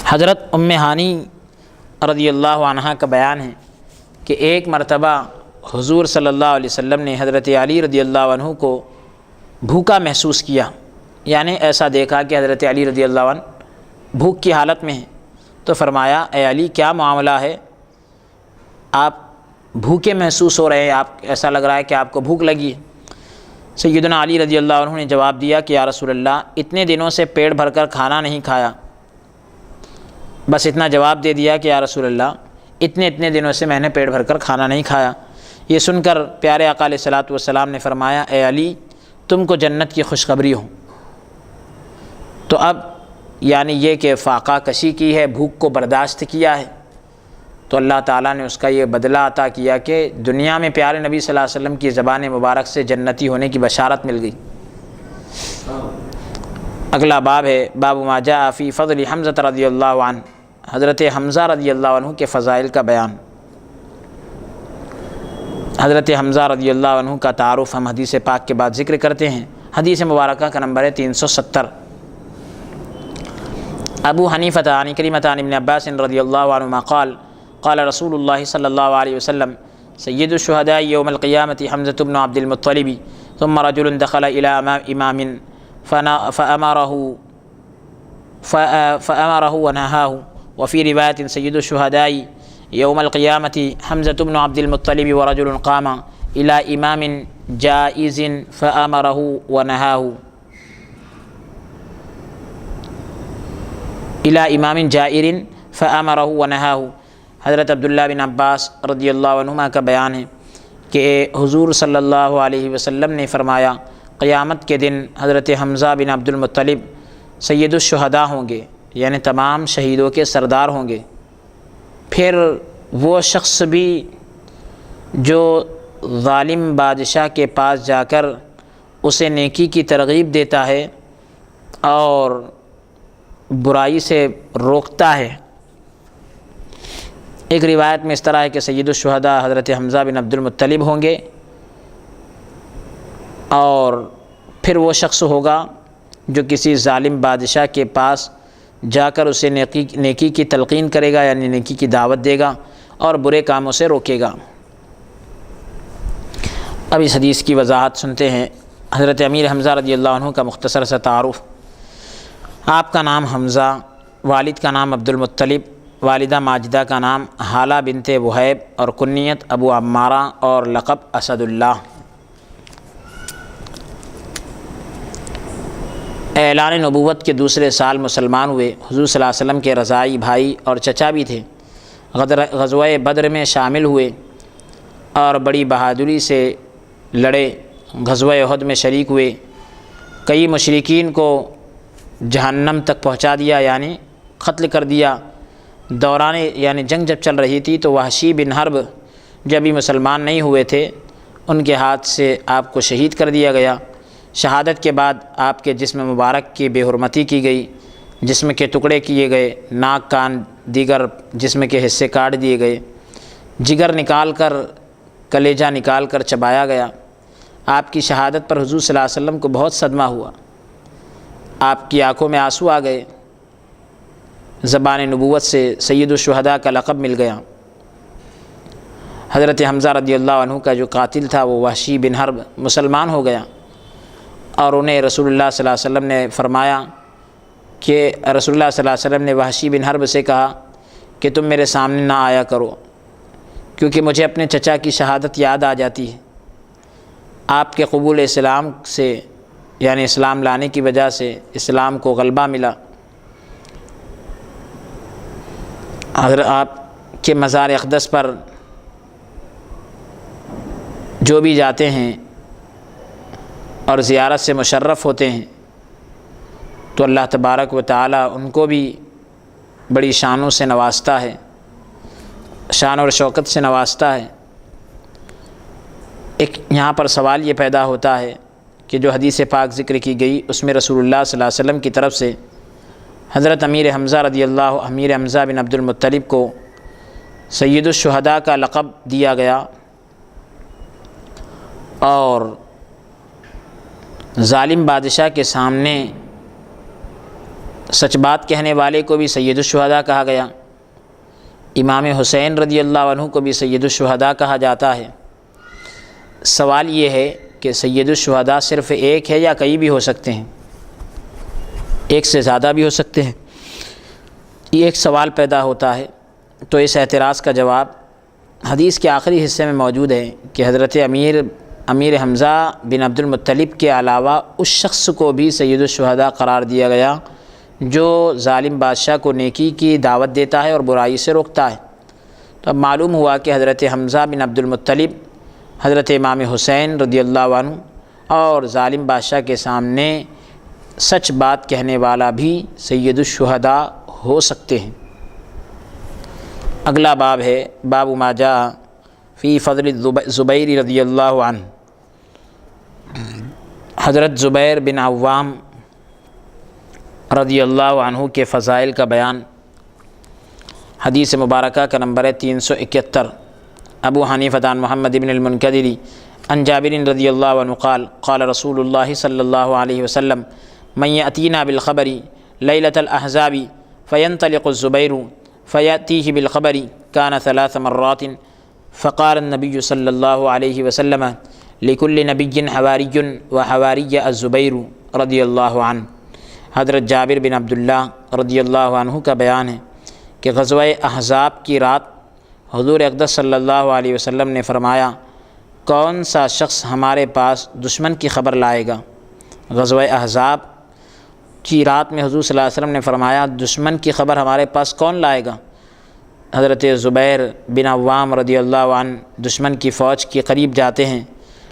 S1: حضرت ام ہانی رضی اللہ عنہا کا بیان ہے کہ ایک مرتبہ حضور صلی اللہ علیہ وسلم نے حضرت علی رضی اللہ عنہ کو بھوکا محسوس کیا، یعنی ایسا دیکھا کہ حضرت علی رضی اللہ عنہ بھوک کی حالت میں ہیں، تو فرمایا اے علی کیا معاملہ ہے، آپ بھوکے محسوس ہو رہے ہیں، آپ ایسا لگ رہا ہے کہ آپ کو بھوک لگی ہے۔ سیدنا علی رضی اللہ عنہ نے جواب دیا کہ یا رسول اللہ اتنے دنوں سے پیٹ بھر کر کھانا نہیں کھایا، بس اتنا جواب دے دیا کہ یا رسول اللہ اتنے دنوں سے میں نے پیٹ بھر کر کھانا نہیں کھایا۔ یہ سن کر پیارے آقا علیہ الصلوۃ والسلام نے فرمایا اے علی تم کو جنت کی خوشخبری ہو۔ تو اب یعنی یہ کہ فاقہ کشی کی ہے، بھوک کو برداشت کیا ہے، تو اللہ تعالیٰ نے اس کا یہ بدلہ عطا کیا کہ دنیا میں پیارے نبی صلی اللہ علیہ وسلم کی زبان مبارک سے جنتی ہونے کی بشارت مل گئی۔ اگلا باب ہے باب ما جاء فی فضل حمزہ رضی اللہ عنہ، حضرت حمزہ رضی اللہ عنہ کے فضائل کا بیان۔ حضرت حمزہ رضی اللہ عنہ کا تعارف ہم حدیث پاک کے بعد ذکر کرتے ہیں۔ حدیث مبارکہ کا نمبر ہے 370۔ ابو حنیفہ عن کریمۃ عن ابن عباس رضی اللہ عنہما قال قال رسول اللہ صلی اللہ علیہ وسلم سید الشہداء یوم القیامۃ حمزة بن عبد المطلب ثم رجل دخل الى امام فأمره ونهاه، وفي رواية سید الشہداء یوم القیامۃ حمزة بن عبد المطلب ورجل قام الى امام جائز فأمره ونهاه الى امام جائر فأمره ونهاه۔ حضرت عبداللہ بن عباس رضی اللہ عنہما کا بیان ہے کہ حضور صلی اللہ علیہ وسلم نے فرمایا قیامت کے دن حضرت حمزہ بن عبد المطلب سید الشہداء ہوں گے، یعنی تمام شہیدوں کے سردار ہوں گے۔ پھر وہ شخص بھی جو ظالم بادشاہ کے پاس جا کر اسے نیکی کی ترغیب دیتا ہے اور برائی سے روکتا ہے۔ ایک روایت میں اس طرح ہے کہ سید الشہداء حضرت حمزہ بن عبد المطلب ہوں گے، اور پھر وہ شخص ہوگا جو کسی ظالم بادشاہ کے پاس جا کر اسے نیکی کی تلقین کرے گا، یعنی نیکی کی دعوت دے گا اور برے کاموں سے روکے گا۔ اب اس حدیث کی وضاحت سنتے ہیں۔ حضرت امیر حمزہ رضی اللہ عنہ کا مختصر سا تعارف۔ آپ کا نام حمزہ، والد کا نام عبد المطلب، والدہ ماجدہ کا نام حالہ بنت وہیب، اور کنیت ابو عمارہ اور لقب اسد اللہ۔ اعلان نبوت کے دوسرے سال مسلمان ہوئے۔ حضور صلی اللہ علیہ وسلم کے رضاعی بھائی اور چچا بھی تھے۔ غزوہ بدر میں شامل ہوئے اور بڑی بہادری سے لڑے۔ غزوہ احد میں شریک ہوئے۔ کئی مشرکین کو جہنم تک پہنچا دیا، یعنی قتل کر دیا۔ دوران یعنی جنگ جب چل رہی تھی تو وحشی بن حرب جو ابھی مسلمان نہیں ہوئے تھے، ان کے ہاتھ سے آپ کو شہید کر دیا گیا۔ شہادت کے بعد آپ کے جسم مبارک کی بے حرمتی کی گئی، جسم کے ٹکڑے کیے گئے، ناک کان دیگر جسم کے حصے کاٹ دیے گئے، جگر نکال کر کلیجہ نکال کر چبایا گیا۔ آپ کی شہادت پر حضور صلی اللہ علیہ وسلم کو بہت صدمہ ہوا، آپ کی آنکھوں میں آنسو آ گئے، زبان نبوت سے سید الشہداء کا لقب مل گیا۔ حضرت حمزہ رضی اللہ عنہ کا جو قاتل تھا وہ وحشی بن حرب مسلمان ہو گیا، اور انہیں رسول اللہ صلی اللہ علیہ وسلم نے فرمایا کہ رسول اللہ صلی اللہ علیہ وسلم نے وحشی بن حرب سے کہا کہ تم میرے سامنے نہ آیا کرو، کیونکہ مجھے اپنے چچا کی شہادت یاد آ جاتی ہے۔ آپ کے قبول اسلام سے یعنی اسلام لانے کی وجہ سے اسلام کو غلبہ ملا۔ اگر آپ کے مزار اقدس پر جو بھی جاتے ہیں اور زیارت سے مشرف ہوتے ہیں تو اللہ تبارک و تعالی ان کو بھی بڑی شانوں سے نوازتا ہے، شان اور شوکت سے نوازتا ہے۔ ایک یہاں پر سوال یہ پیدا ہوتا ہے کہ جو حدیث پاک ذکر کی گئی اس میں رسول اللہ صلی اللہ علیہ وسلم کی طرف سے حضرت امیر حمزہ بن عبد المطلب کو سید الشہداء کا لقب دیا گیا، اور ظالم بادشاہ کے سامنے سچ بات کہنے والے کو بھی سید الشہداء کہا گیا۔ امام حسین رضی اللہ عنہ کو بھی سید الشہداء کہا جاتا ہے۔ سوال یہ ہے کہ سید الشہداء صرف ایک ہے یا کئی بھی ہو سکتے ہیں؟ ایک سے زیادہ بھی ہو سکتے ہیں۔ یہ ایک سوال پیدا ہوتا ہے، تو اس اعتراض کا جواب حدیث کے آخری حصے میں موجود ہے کہ حضرت امیر حمزہ بن عبد المطلب کے علاوہ اس شخص کو بھی سید الشہداء قرار دیا گیا جو ظالم بادشاہ کو نیکی کی دعوت دیتا ہے اور برائی سے روکتا ہے۔ تو اب معلوم ہوا کہ حضرت حمزہ بن عبد المطلب، حضرت امام حسین رضی اللہ عنہ اور ظالم بادشاہ کے سامنے سچ بات کہنے والا بھی سید الشہداء ہو سکتے ہیں۔ اگلا باب ہے باب ما جاء فی فضل زبیر رضی اللہ عنہ۔ حضرت زبیر بن عوام رضی اللہ عنہ کے فضائل کا بیان۔ حدیث مبارکہ کا نمبر ہے 371۔ ابو حنیفہ عن محمد بن المنکدر عن جابر رضی اللہ عنہ قال قال رسول اللہ صلی اللہ علیہ وسلم من یأتینا بالخبر لیلۃ الاحزاب فینطلق الزبیر فیأتیہ بالخبر کان 3 مرات فقال النبی صلی اللہ علیہ وسلم لکل نبی حواری وحواری الزبیر رضی اللہ عنہ۔ حضرت جابر بن عبداللہ رضی اللہ عنہ کا بیان ہے کہ غزوہ احزاب کی رات حضور اقدس صلی اللہ علیہ وسلم نے فرمایا، کون سا شخص ہمارے پاس دشمن کی خبر لائے گا؟ غزوہ احزاب کی رات میں حضور صلی اللہ علیہ وسلم نے فرمایا، دشمن کی خبر ہمارے پاس کون لائے گا؟ حضرت زبیر بن عوام رضی اللہ عنہ دشمن کی فوج کے قریب جاتے ہیں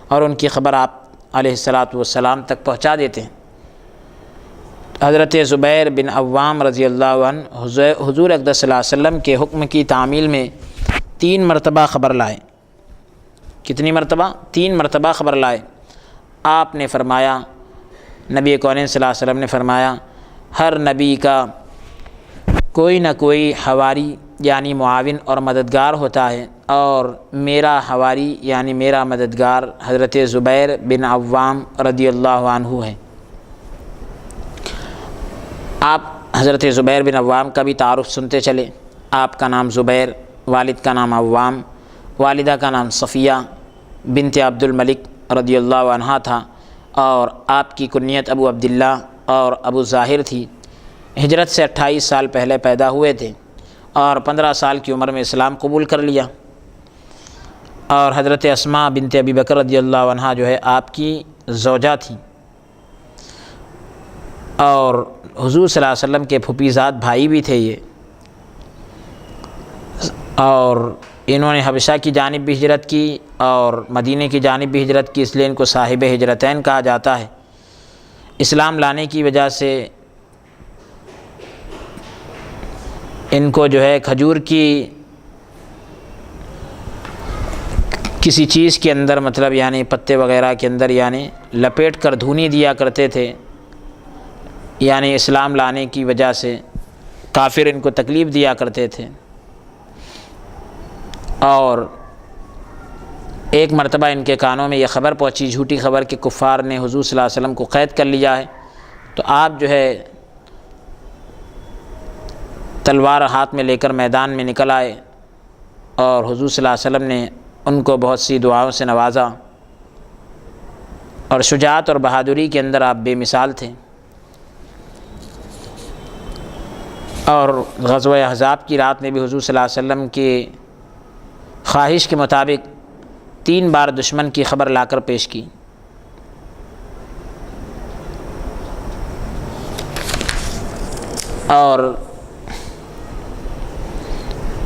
S1: اور ان کی خبر آپ علیہ الصلاۃ والسلام تک پہنچا دیتے ہیں۔ حضرت زبیر بن عوام رضی اللہ عنہ حضور اقدس صلی اللہ علیہ وسلم کے حکم کی تعمیل میں 3 مرتبہ خبر لائے۔ کتنی مرتبہ؟ 3 مرتبہ خبر لائے۔ آپ نے فرمایا، نبی کونین صلی اللہ علیہ وسلم نے فرمایا، ہر نبی کا کوئی نہ کوئی حواری یعنی معاون اور مددگار ہوتا ہے، اور میرا حواری یعنی میرا مددگار حضرت زبیر بن عوام رضی اللہ عنہ ہے۔ آپ حضرت زبیر بن عوام کا بھی تعارف سنتے چلے۔ آپ کا نام زبیر، والد کا نام عوام، والدہ کا نام صفیہ بنت عبد الملک رضی اللہ عنہ تھا، اور آپ کی کنیت ابو عبداللہ اور ابو ظاہر تھی۔ ہجرت سے 28 سال پہلے پیدا ہوئے تھے اور 15 سال کی عمر میں اسلام قبول کر لیا۔ اور حضرت اسماء بنت ابی بکر رضی اللہ عنہ جو ہے آپ کی زوجہ تھی، اور حضور صلی اللہ علیہ وسلم کے پھوپھیزاد بھائی بھی تھے یہ، اور انہوں نے حبشہ کی جانب بھی ہجرت کی اور مدینہ کی جانب بھی ہجرت کی، اس لیے ان کو صاحب ہجرتین کہا جاتا ہے۔ اسلام لانے کی وجہ سے ان کو جو ہے کھجور کی کسی چیز کے اندر مطلب یعنی پتے وغیرہ کے اندر یعنی لپیٹ کر دھونی دیا کرتے تھے، یعنی اسلام لانے کی وجہ سے کافر ان کو تکلیف دیا کرتے تھے۔ اور ایک مرتبہ ان کے کانوں میں یہ خبر پہنچی، جھوٹی خبر، کہ کفار نے حضور صلی اللہ علیہ وسلم کو قید کر لیا ہے، تو آپ جو ہے تلوار ہاتھ میں لے کر میدان میں نکل آئے، اور حضور صلی اللہ علیہ وسلم نے ان کو بہت سی دعاؤں سے نوازا، اور شجاعت اور بہادری کے اندر آپ بے مثال تھے۔ اور غزوہ احزاب کی رات میں بھی حضور صلی اللہ علیہ وسلم کی خواہش کے مطابق 3 بار دشمن کی خبر لا کر پیش کی۔ اور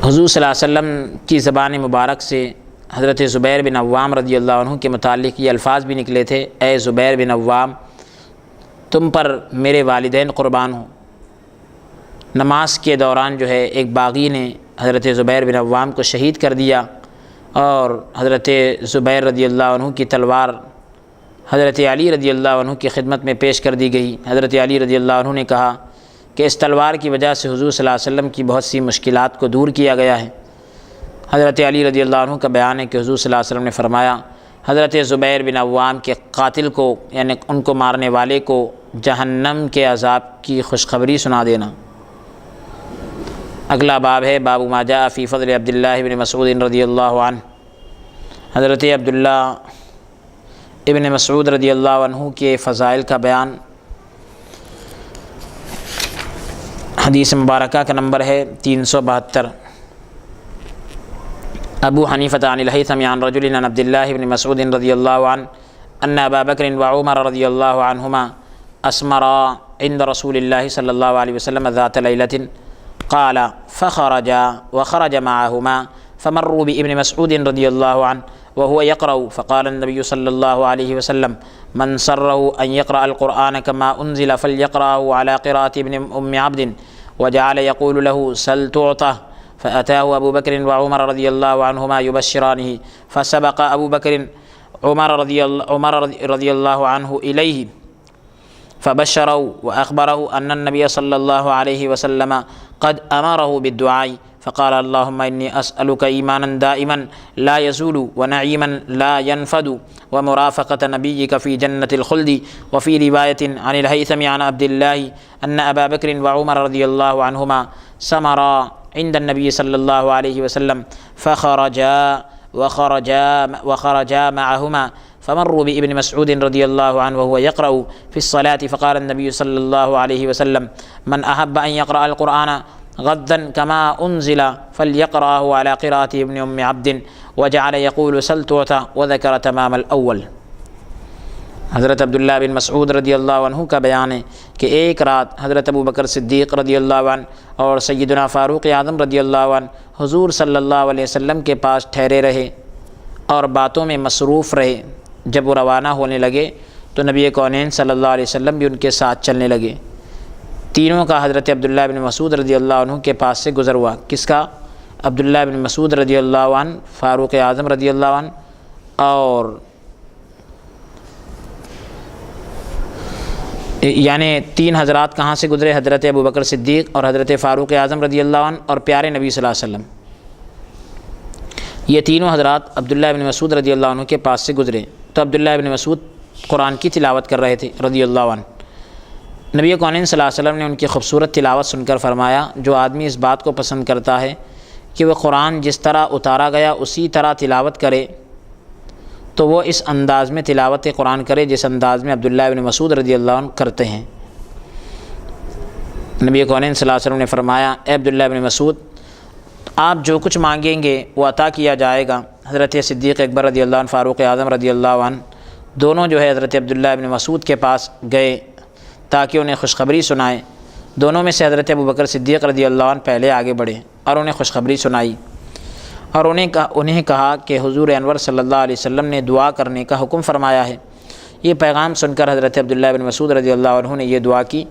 S1: حضور صلی اللہ علیہ وسلم کی زبان مبارک سے حضرت زبیر بن عوام رضی اللہ عنہ کے متعلق یہ الفاظ بھی نکلے تھے، اے زبیر بن عوام، تم پر میرے والدین قربان ہوں۔ نماز کے دوران جو ہے ایک باغی نے حضرت زبیر بن عوام کو شہید کر دیا، اور حضرت زبیر رضی اللہ عنہ کی تلوار حضرت علی رضی اللہ عنہ کی خدمت میں پیش کر دی گئی۔ حضرت علی رضی اللہ عنہ نے کہا کہ اس تلوار کی وجہ سے حضور صلی اللہ علیہ وسلم کی بہت سی مشکلات کو دور کیا گیا ہے۔ حضرت علی رضی اللہ عنہ کا بیان ہے کہ حضور صلی اللہ علیہ وسلم نے فرمایا حضرت زبیر بن عوام کے قاتل کو یعنی ان کو مارنے والے کو جہنم کے عذاب کی خوشخبری سنا دینا۔ اگلا باب ہے باب ما جاء فی فضل عبداللہ بن مسعود رضی اللہ عنہ۔ حضرت عبداللہ ابن مسعود رضی اللہ عنہ کے فضائل کا بیان۔ حدیث مبارکہ کا نمبر ہے 372۔ ابو حنیفہ عن الہیثم عن رجل عن عبداللہ بن مسعود رضی اللہ عنہ ان ابا بکر وعمر رضی اللہ عنہما اسمرا عند رسول اللہ صلی اللہ علیہ وسلم ذات لیلۃ قال فخرج وخرج معهما فمروا بابن مسعود رضی اللہ عنہ وهو يقرأ فقال النبي صلى الله عليه وسلم من سره أن يقرأ القرآن كما أنزل فليقرأه على قراءة ابن أم عبد وجعل يقول له سل تعطه فأتاه أبو بكر وعمر رضي الله عنهما يبشرانه فسبق أبو بكر عمر رضي الله عنه إليه فبشروا وأخبره أن النبي صلى الله عليه وسلم قد أمره بالدعاء فقال اللهم إني أسألك إيمانا دائما لا يزول ونعيما لا ينفد ومرافقة نبيك في جنة الخلد وفي رواية عن الهيثم عن عبد الله أن أبا بكر وعمر رضي الله عنهما سمرا عند النبي صلى الله عليه وسلم وخرجا معهما فمروا بابن مسعود رضي الله عنه وهو يقرأ في الصلاة فقال النبي صلى الله عليه وسلم من أحب أن يقرأ القرآن غدا كما أنزل فليقرأه على قراءة ابن أم عبد وجعل يقول سل تعطى وذكر تمام الأول۔ حضرت عبداللہ بن مسعود رضی اللہ عنہ کا بیان ہے کہ ایک رات حضرت ابو بکر صدیق رضی اللہ عنہ اور سیدنا فاروق اعظم رضی اللہ عنہ حضور صلی اللہ علیہ وسلم کے پاس ٹھہرے رہے اور باتوں میں مصروف رہے۔ جب وہ روانہ ہونے لگے تو نبی کونین صلی اللہ علیہ وسلم بھی ان کے ساتھ چلنے لگے۔ تینوں کا حضرت عبداللہ بن مسعود رضی اللہ عنہ کے پاس سے گزر ہوا۔ کس کا؟ عبداللہ بن مسعود رضی اللہ عنہ، فاروق اعظم رضی اللہ عنہ، اور یعنی تین حضرات کہاں سے گزرے؟ حضرت ابو بکر صدیق اور حضرت فاروق اعظم رضی اللہ عنہ اور پیارے نبی صلی اللہ علیہ وسلم۔ یہ تینوں حضرات عبداللہ بن مسعود رضی اللہ عنہ کے پاس سے گزرے تو عبداللہ بن مسعود قرآن کی تلاوت کر رہے تھے رضی اللہ عنہ۔ نبی کونین صلی اللہ علیہ وسلم نے ان کی خوبصورت تلاوت سن کر فرمایا جو آدمی اس بات کو پسند کرتا ہے کہ وہ قرآن جس طرح اتارا گیا اسی طرح تلاوت کرے تو وہ اس انداز میں تلاوت قرآن کرے جس انداز میں عبداللہ بن مسعود رضی اللہ عنہ کرتے ہیں۔ نبی کونین صلی اللہ علیہ وسلم نے فرمایا اے عبداللہ بن مسعود، آپ جو کچھ مانگیں گے وہ عطا کیا جائے گا۔ حضرت صدیق اکبر رضی اللہ عنہ، فاروق اعظم رضی اللہ عنہ دونوں جو ہے حضرت عبداللہ بن مسعود کے پاس گئے تاکہ انہیں خوشخبری سنائیں۔ دونوں میں سے حضرت ابو بکر صدیق رضی اللہ عنہ پہلے آگے بڑھے اور انہیں خوشخبری سنائی اور انہیں کہا کہ حضور انور صلی اللہ علیہ وسلم نے دعا کرنے کا حکم فرمایا ہے۔ یہ پیغام سن کر حضرت عبداللہ بن مسعود رضی اللہ عنہ نے یہ دعا کی،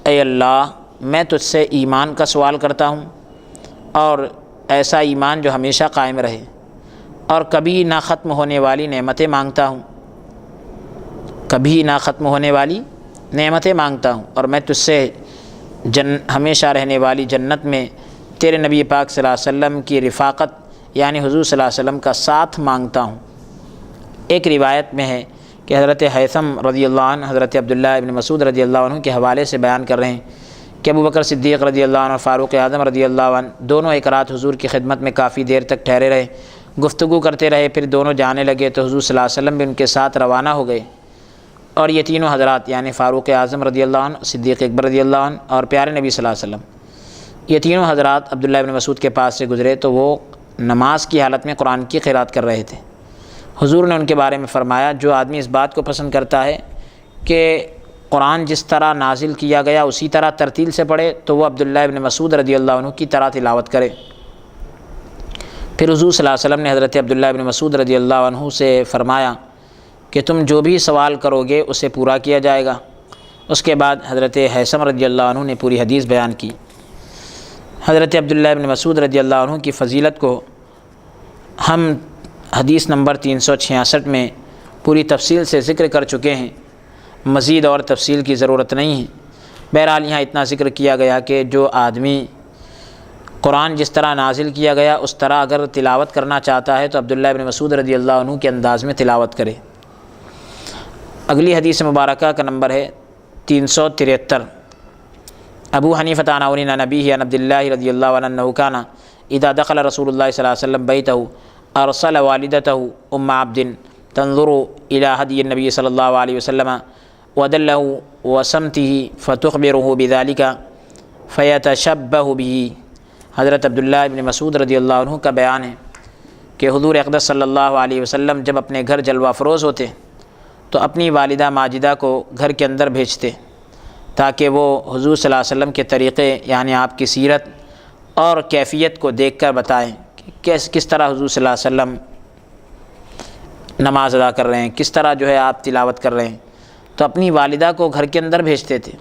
S1: اے اللہ میں تجھ سے ایمان کا سوال کرتا ہوں اور ایسا ایمان جو ہمیشہ قائم رہے، اور کبھی نہ ختم ہونے والی نعمتیں مانگتا ہوں، کبھی نہ ختم ہونے والی نعمتیں مانگتا ہوں، اور میں تجھ سے ہمیشہ رہنے والی جنت میں تیرے نبی پاک صلی اللہ علیہ وسلم کی رفاقت یعنی حضور صلی اللہ علیہ وسلم کا ساتھ مانگتا ہوں۔ ایک روایت میں ہے کہ حضرت ہیثم رضی اللہ عنہ حضرت عبداللہ بن مسعود رضی اللہ عنہ کے حوالے سے بیان کر رہے ہیں کہ ابو بکر صدیق رضی اللہ عنہ اور فاروق اعظم رضی اللہ عنہ دونوں ایک رات حضور کی خدمت میں کافی دیر تک ٹھہرے رہے، گفتگو کرتے رہے، پھر دونوں جانے لگے تو حضور صلی اللہ علیہ وسلم بھی ان کے ساتھ روانہ ہو گئے، اور یہ تینوں حضرات یعنی فاروق اعظم رضی اللہ عنہ، صدیق اکبر رضی اللہ عنہ اور پیارے نبی صلی اللہ علیہ وسلم، یہ تینوں حضرات عبداللہ بن مسعود کے پاس سے گزرے تو وہ نماز کی حالت میں قرآن کی قرات کر رہے تھے۔ حضور نے ان کے بارے میں فرمایا جو آدمی اس بات کو پسند کرتا ہے کہ قرآن جس طرح نازل کیا گیا اسی طرح ترتیل سے پڑھے تو وہ عبداللہ بن مسعود رضی اللہ عنہ کی طرح تلاوت کرے۔ پھر حضور صلی اللہ علیہ وسلم نے حضرت عبداللہ بن مسعود رضی اللہ عنہ سے فرمایا کہ تم جو بھی سوال کرو گے اسے پورا کیا جائے گا۔ اس کے بعد حضرت ہیثم رضی اللہ عنہ نے پوری حدیث بیان کی۔ حضرت عبداللہ بن مسعود رضی اللہ عنہ کی فضیلت کو ہم حدیث نمبر 366 میں پوری تفصیل سے ذکر کر چکے ہیں، مزید اور تفصیل کی ضرورت نہیں ہے۔ بہرحال یہاں اتنا ذکر کیا گیا کہ جو آدمی قرآن جس طرح نازل کیا گیا اس طرح اگر تلاوت کرنا چاہتا ہے تو عبداللہ ابن مسعود رضی اللہ عنہ کے انداز میں تلاوت کرے۔ اگلی حدیث مبارکہ کا نمبر ہے 373۔ ابو حنیفہ عن عون عن ابیہ عن عبداللہ رضی اللہ عنہ انہ کان اذا دخل رسول اللہ صلی اللہ علیہ وسلم بیتہ ارسل والدتہ ام عبد تنظر الى ہدی النبی صلی اللہ علیہ وسلم ودلہ وسمتہ فتخبرہ بذلک فیتشبہ بہ۔ حضرت عبداللہ ابن مسعود رضی اللہ عنہ کا بیان ہے کہ حضور اقدس صلی اللہ علیہ وسلم جب اپنے گھر جلوہ افروز ہوتے تو اپنی والدہ ماجدہ کو گھر کے اندر بھیجتے تاکہ وہ حضور صلی اللہ علیہ وسلم کے طریقے یعنی آپ کی سیرت اور کیفیت کو دیکھ کر بتائیں کہ کس طرح حضور صلی اللہ علیہ وسلم نماز ادا کر رہے ہیں، کس طرح جو ہے آپ تلاوت کر رہے ہیں۔ تو اپنی والدہ کو گھر کے اندر بھیجتے تھے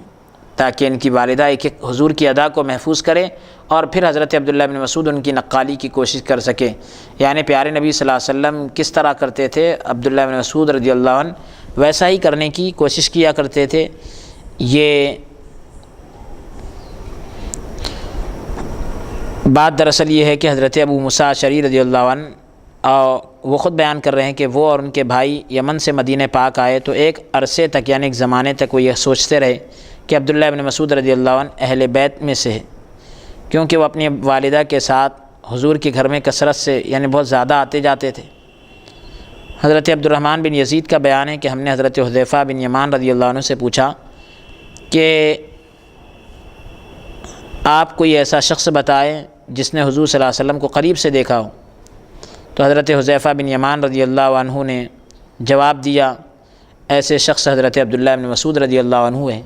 S1: تاکہ ان کی والدہ ایک ایک حضور کی ادا کو محفوظ کرے اور پھر حضرت عبداللہ بن مسعود ان کی نقالی کی کوشش کر سکے، یعنی پیارے نبی صلی اللہ علیہ وسلم کس طرح کرتے تھے عبداللہ بن مسعود رضی اللہ عنہ ویسا ہی کرنے کی کوشش کیا کرتے تھے۔ یہ بات دراصل یہ ہے کہ حضرت ابو موسیٰ اشعری رضی اللہ عنہ وہ خود بیان کر رہے ہیں کہ وہ اور ان کے بھائی یمن سے مدینہ پاک آئے تو ایک عرصے تک یعنی ایک زمانے تک وہ یہ سوچتے رہے کہ عبداللہ ابن مسعود رضی اللہ عنہ اہل بیت میں سے ہے، کیونکہ وہ اپنی والدہ کے ساتھ حضور کے گھر میں کثرت سے یعنی بہت زیادہ آتے جاتے تھے۔ حضرت عبد الرحمن بن یزید کا بیان ہے کہ ہم نے حضرت حذیفہ بن یمان رضی اللہ عنہ سے پوچھا کہ آپ کوئی ایسا شخص بتائیں جس نے حضور صلی اللہ علیہ وسلم کو قریب سے دیکھا ہو، تو حضرت حذیفہ بن یمان رضی اللہ عنہ نے جواب دیا ایسے شخص حضرت عبداللہ بن مسعود رضی اللہ عنہ ہے۔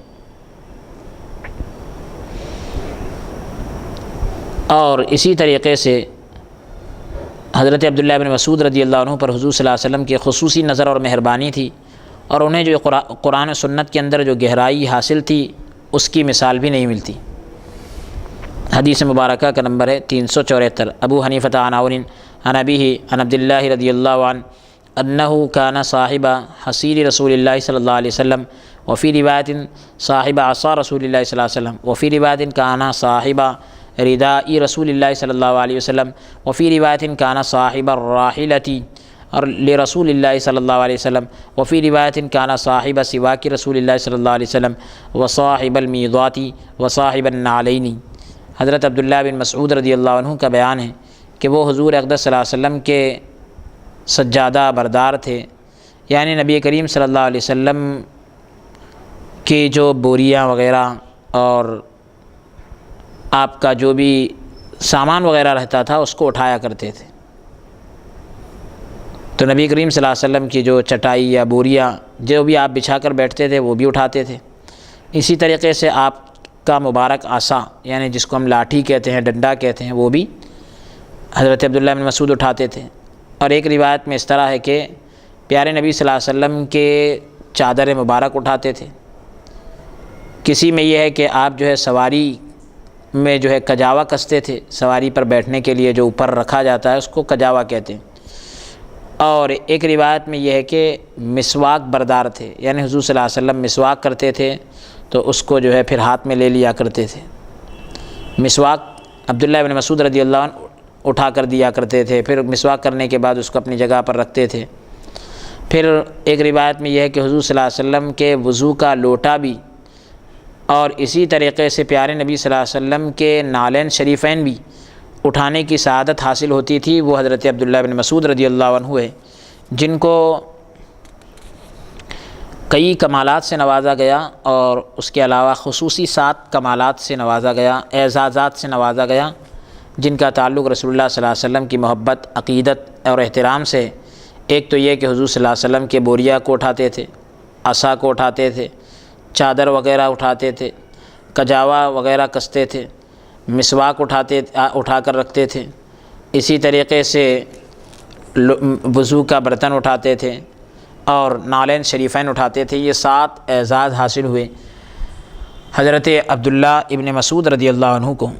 S1: اور اسی طریقے سے حضرت عبداللہ بن مسعود رضی اللہ عنہ پر حضور صلی اللہ علیہ وسلم کی خصوصی نظر اور مہربانی تھی، اور انہیں جو قرآن و سنت کے اندر جو گہرائی حاصل تھی اس کی مثال بھی نہیں ملتی۔ حدیث مبارکہ کا نمبر ہے 374۔ ابو حنیفہ عن عون عن ابیہ عن عبداللہ رضی اللہ عنہ انہ کان صاحب حصیر رسول اللہ صلی اللہ علیہ وسلم وفی روایت صاحب عصا رسول اللہ صلی اللہ علیہ وسلم وفی روایت کان صاحب رداء رسول اللہ صلی اللہ علیہ وسلم وفی روایت کان صاحب الراحلۃ لرسول اللہ صلی اللہ علیہ وسلم وفی روایت کان صاحب سواک رسول اللہ صلی اللہ علیہ وسلم وصاحب المیضات وصاحب النعلین۔ حضرت عبداللہ بن مسعود رضی اللہ عنہ کا بیان ہے کہ وہ حضور اقدس صلی اللہ علیہ وسلم کے سجادہ بردار تھے، یعنی نبی کریم صلی اللہ علیہ وسلم کی جو بوریاں وغیرہ اور آپ کا جو بھی سامان وغیرہ رہتا تھا اس کو اٹھایا کرتے تھے۔ تو نبی کریم صلی اللہ علیہ وسلم کی جو چٹائی یا بوریاں جو بھی آپ بچھا کر بیٹھتے تھے وہ بھی اٹھاتے تھے۔ اسی طریقے سے آپ کا مبارک عصا یعنی جس کو ہم لاٹھی کہتے ہیں، ڈنڈا کہتے ہیں، وہ بھی حضرت عبداللہ بن مسعود اٹھاتے تھے۔ اور ایک روایت میں اس طرح ہے کہ پیارے نبی صلی اللہ علیہ وسلم کے چادر مبارک اٹھاتے تھے۔ کسی میں یہ ہے کہ آپ جو ہے سواری میں جو ہے کجاوا کستے تھے، سواری پر بیٹھنے کے لیے جو اوپر رکھا جاتا ہے اس کو کجاوا کہتے ہیں۔ اور ایک روایت میں یہ ہے کہ مسواک بردار تھے، یعنی حضور صلی اللہ علیہ وسلم مسواک کرتے تھے تو اس کو جو ہے پھر ہاتھ میں لے لیا کرتے تھے۔ مسواک عبداللہ بن مسعود رضی اللہ عنہ اٹھا کر دیا کرتے تھے، پھر مسواک کرنے کے بعد اس کو اپنی جگہ پر رکھتے تھے۔ پھر ایک روایت میں یہ ہے کہ حضور صلی اللہ علیہ وسلم کے وضو کا لوٹا بھی، اور اسی طریقے سے پیارے نبی صلی اللہ علیہ وسلم کے نالین شریفین بھی اٹھانے کی سعادت حاصل ہوتی تھی، وہ حضرت عبداللہ بن مسعود رضی اللہ عنہ ہے، جن کو کئی کمالات سے نوازا گیا اور اس کے علاوہ خصوصی 7 کمالات سے نوازا گیا، اعزازات سے نوازا گیا، جن کا تعلق رسول اللہ صلی اللہ علیہ وسلم کی محبت، عقیدت اور احترام سے۔ ایک تو یہ کہ حضور صلی اللہ علیہ وسلم کے بوریا کو اٹھاتے تھے، عصا کو اٹھاتے تھے، چادر وغیرہ اٹھاتے تھے، کجاوا وغیرہ کستے تھے، مسواک اٹھا کر رکھتے تھے، اسی طریقے سے وضو کا برتن اٹھاتے تھے اور نالین شریفین اٹھاتے تھے۔ یہ 7 اعزاز حاصل ہوئے حضرت عبداللہ ابن مسعود رضی اللہ عنہ کو۔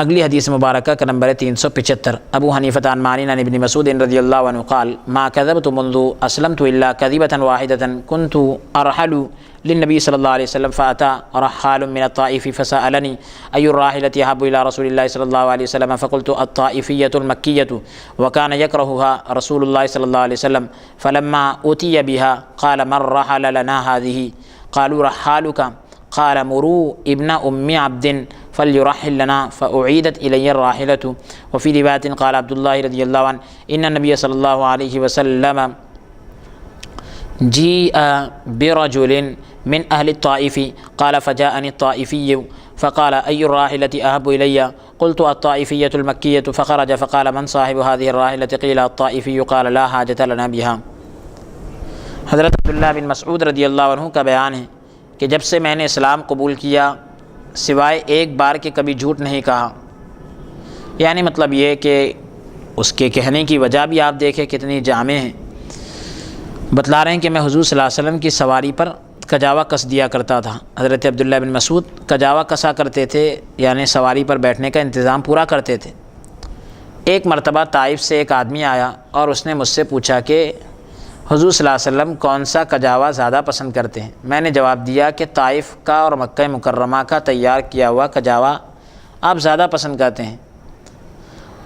S1: اگلی حدیث مبارکہ کا نمبر ہے 375۔ ابو حنیفہ عن مالک عن ابن مسعود رضی اللہ عنہ قال ما كذبت منذ اسلمت الا كذبة واحدة كنت ارحل للنبي صلی اللہ علیہ وسلم فاتى رحال من الطائف فسألني اي الراحلة احب الى رسول الله صلی اللہ علیہ وسلم فقلت الطائفية المكية وكان يكرهها رسول الله صلی اللہ علیہ وسلم فلما اتي بها قال من رحل لنا هذه قالوا رحالك قال مروا ابن ام عبد فليرحل لنا فأعيدت إلي الراحلة۔ وفي رواية قال عبد الله رضي الله عنه إن النبي صلى الله عليه وسلم جيء برجل من أهل الطائف قال فجاءني الطائفي فقال أي الراحلة أحب إلي قلت الطائفية المكية فخرج فقال من صاحب هذه الراحلة قيل الطائفي قال لا حاجة لنا بها۔ حضرت عبداللہ بن مسعود رضی اللہ عنہ کا بیان ہے کہ جب سے میں نے اسلام قبول کیا سوائے ایک بار کے کبھی جھوٹ نہیں کہا، یعنی مطلب یہ کہ اس کے کہنے کی وجہ بھی آپ دیکھیں کتنی جامع ہے۔ بتلا رہے ہیں کہ میں حضور صلی اللہ علیہ وسلم کی سواری پر کجاوا کس دیا کرتا تھا۔ حضرت عبداللہ بن مسعود کجاوا کسا کرتے تھے، یعنی سواری پر بیٹھنے کا انتظام پورا کرتے تھے۔ ایک مرتبہ طائف سے ایک آدمی آیا اور اس نے مجھ سے پوچھا کہ حضور صلی اللہ علیہ وسلم کون سا کجاوا زیادہ پسند کرتے ہیں؟ میں نے جواب دیا کہ طائف کا اور مکہ مکرمہ کا تیار کیا ہوا کجاوا آپ زیادہ پسند کرتے ہیں،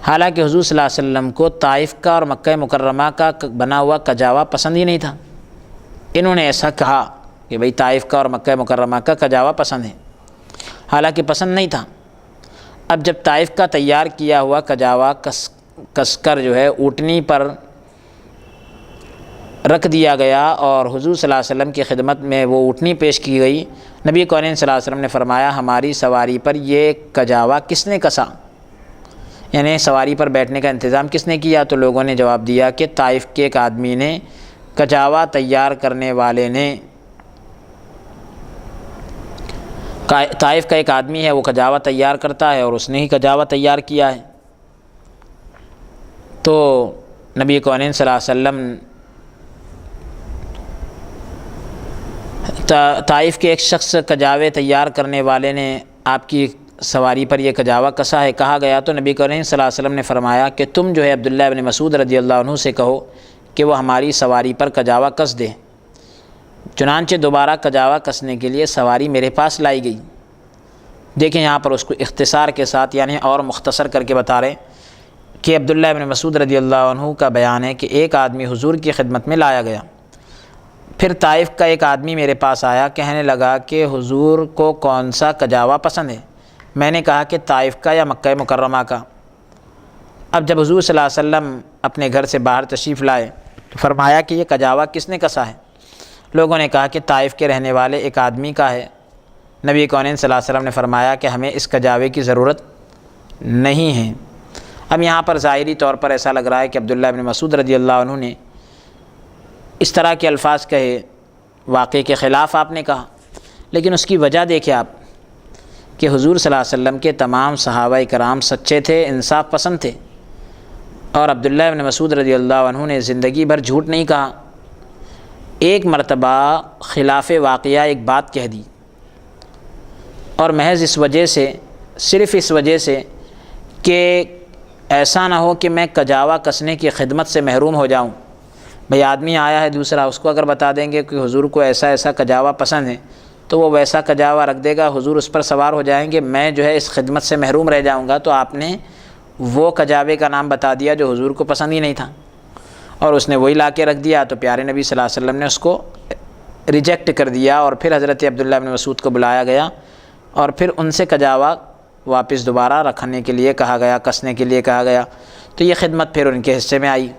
S1: حالانکہ حضور صلی اللہ علیہ وسلم کو طائف کا اور مکہ مکرمہ کا بنا ہوا کجاوا پسند ہی نہیں تھا۔ انہوں نے ایسا کہا کہ بھئی طائف کا اور مکہ مکرمہ کا کجاوا پسند ہے، حالانکہ پسند نہیں تھا۔ اب جب طائف کا تیار کیا ہوا کجاوا کس کر جو ہے اونٹنی پر رکھ دیا گیا اور حضور صلی اللہ علیہ وسلم کی خدمت میں وہ اونٹنی پیش کی گئی، نبی کونین صلی اللہ علیہ وسلم نے فرمایا ہماری سواری پر یہ کجاوا کس نے کسا، یعنی سواری پر بیٹھنے کا انتظام کس نے کیا؟ تو لوگوں نے جواب دیا کہ طائف کے ایک آدمی نے، کجاوا تیار کرنے والے نے۔ طائف کا ایک آدمی ہے وہ کجاوا تیار کرتا ہے اور اس نے ہی کجاوا تیار کیا ہے۔ تو نبی کونین صلی اللہ علیہ وسلم طائف کے ایک شخص کجاوے تیار کرنے والے نے آپ کی سواری پر یہ کجاوا کسا ہے کہا گیا، تو نبی کریم صلی اللہ علیہ وسلم نے فرمایا کہ تم جو ہے عبداللہ بن مسعود رضی اللہ عنہ سے کہو کہ وہ ہماری سواری پر کجاوا کس دے۔ چنانچہ دوبارہ کجاوا کسنے کے لیے سواری میرے پاس لائی گئی۔ دیکھیں یہاں پر اس کو اختصار کے ساتھ یعنی اور مختصر کر کے بتا رہے ہیں کہ عبداللہ بن مسعود رضی اللہ عنہ کا بیان ہے کہ ایک آدمی حضور کی خدمت میں لایا گیا، پھر طائف کا ایک آدمی میرے پاس آیا، کہنے لگا کہ حضور کو کون سا کجاوا پسند ہے؟ میں نے کہا کہ طائف کا یا مکہ مکرمہ کا۔ اب جب حضور صلی اللہ علیہ وسلم اپنے گھر سے باہر تشریف لائے تو فرمایا کہ یہ کجاوا کس نے کسا ہے؟ لوگوں نے کہا کہ طائف کے رہنے والے ایک آدمی کا ہے۔ نبی کونین صلی اللہ علیہ وسلم نے فرمایا کہ ہمیں اس کجاوے کی ضرورت نہیں ہے۔ اب یہاں پر ظاہری طور پر ایسا لگ رہا ہے کہ عبداللہ بن مسعود رضی اللہ عنہ نے اس طرح کے الفاظ کہے، واقعے کے خلاف آپ نے کہا، لیکن اس کی وجہ دیکھیں آپ کہ حضور صلی اللہ علیہ وسلم کے تمام صحابہ کرام سچے تھے، انصاف پسند تھے، اور عبداللہ بن مسعود رضی اللہ عنہ نے زندگی بھر جھوٹ نہیں کہا۔ ایک مرتبہ خلاف واقعہ ایک بات کہہ دی، اور محض اس وجہ سے، صرف اس وجہ سے کہ ایسا نہ ہو کہ میں کجاوا کسنے کی خدمت سے محروم ہو جاؤں۔ بھئی آدمی آیا ہے دوسرا، اس کو اگر بتا دیں گے کہ حضور کو ایسا ایسا کجاوا پسند ہے تو وہ ویسا کجاوا رکھ دے گا، حضور اس پر سوار ہو جائیں گے، میں جو ہے اس خدمت سے محروم رہ جاؤں گا۔ تو آپ نے وہ کجاوے کا نام بتا دیا جو حضور کو پسند ہی نہیں تھا، اور اس نے وہی لا کے رکھ دیا، تو پیارے نبی صلی اللہ علیہ وسلم نے اس کو ریجیکٹ کر دیا، اور پھر حضرت عبداللہ بن مسعود کو بلایا گیا اور پھر ان سے کجاوا واپس دوبارہ رکھنے کے لیے کہا گیا، کسنے کے لیے کہا گیا، تو یہ خدمت پھر ان کے حصے میں آئی۔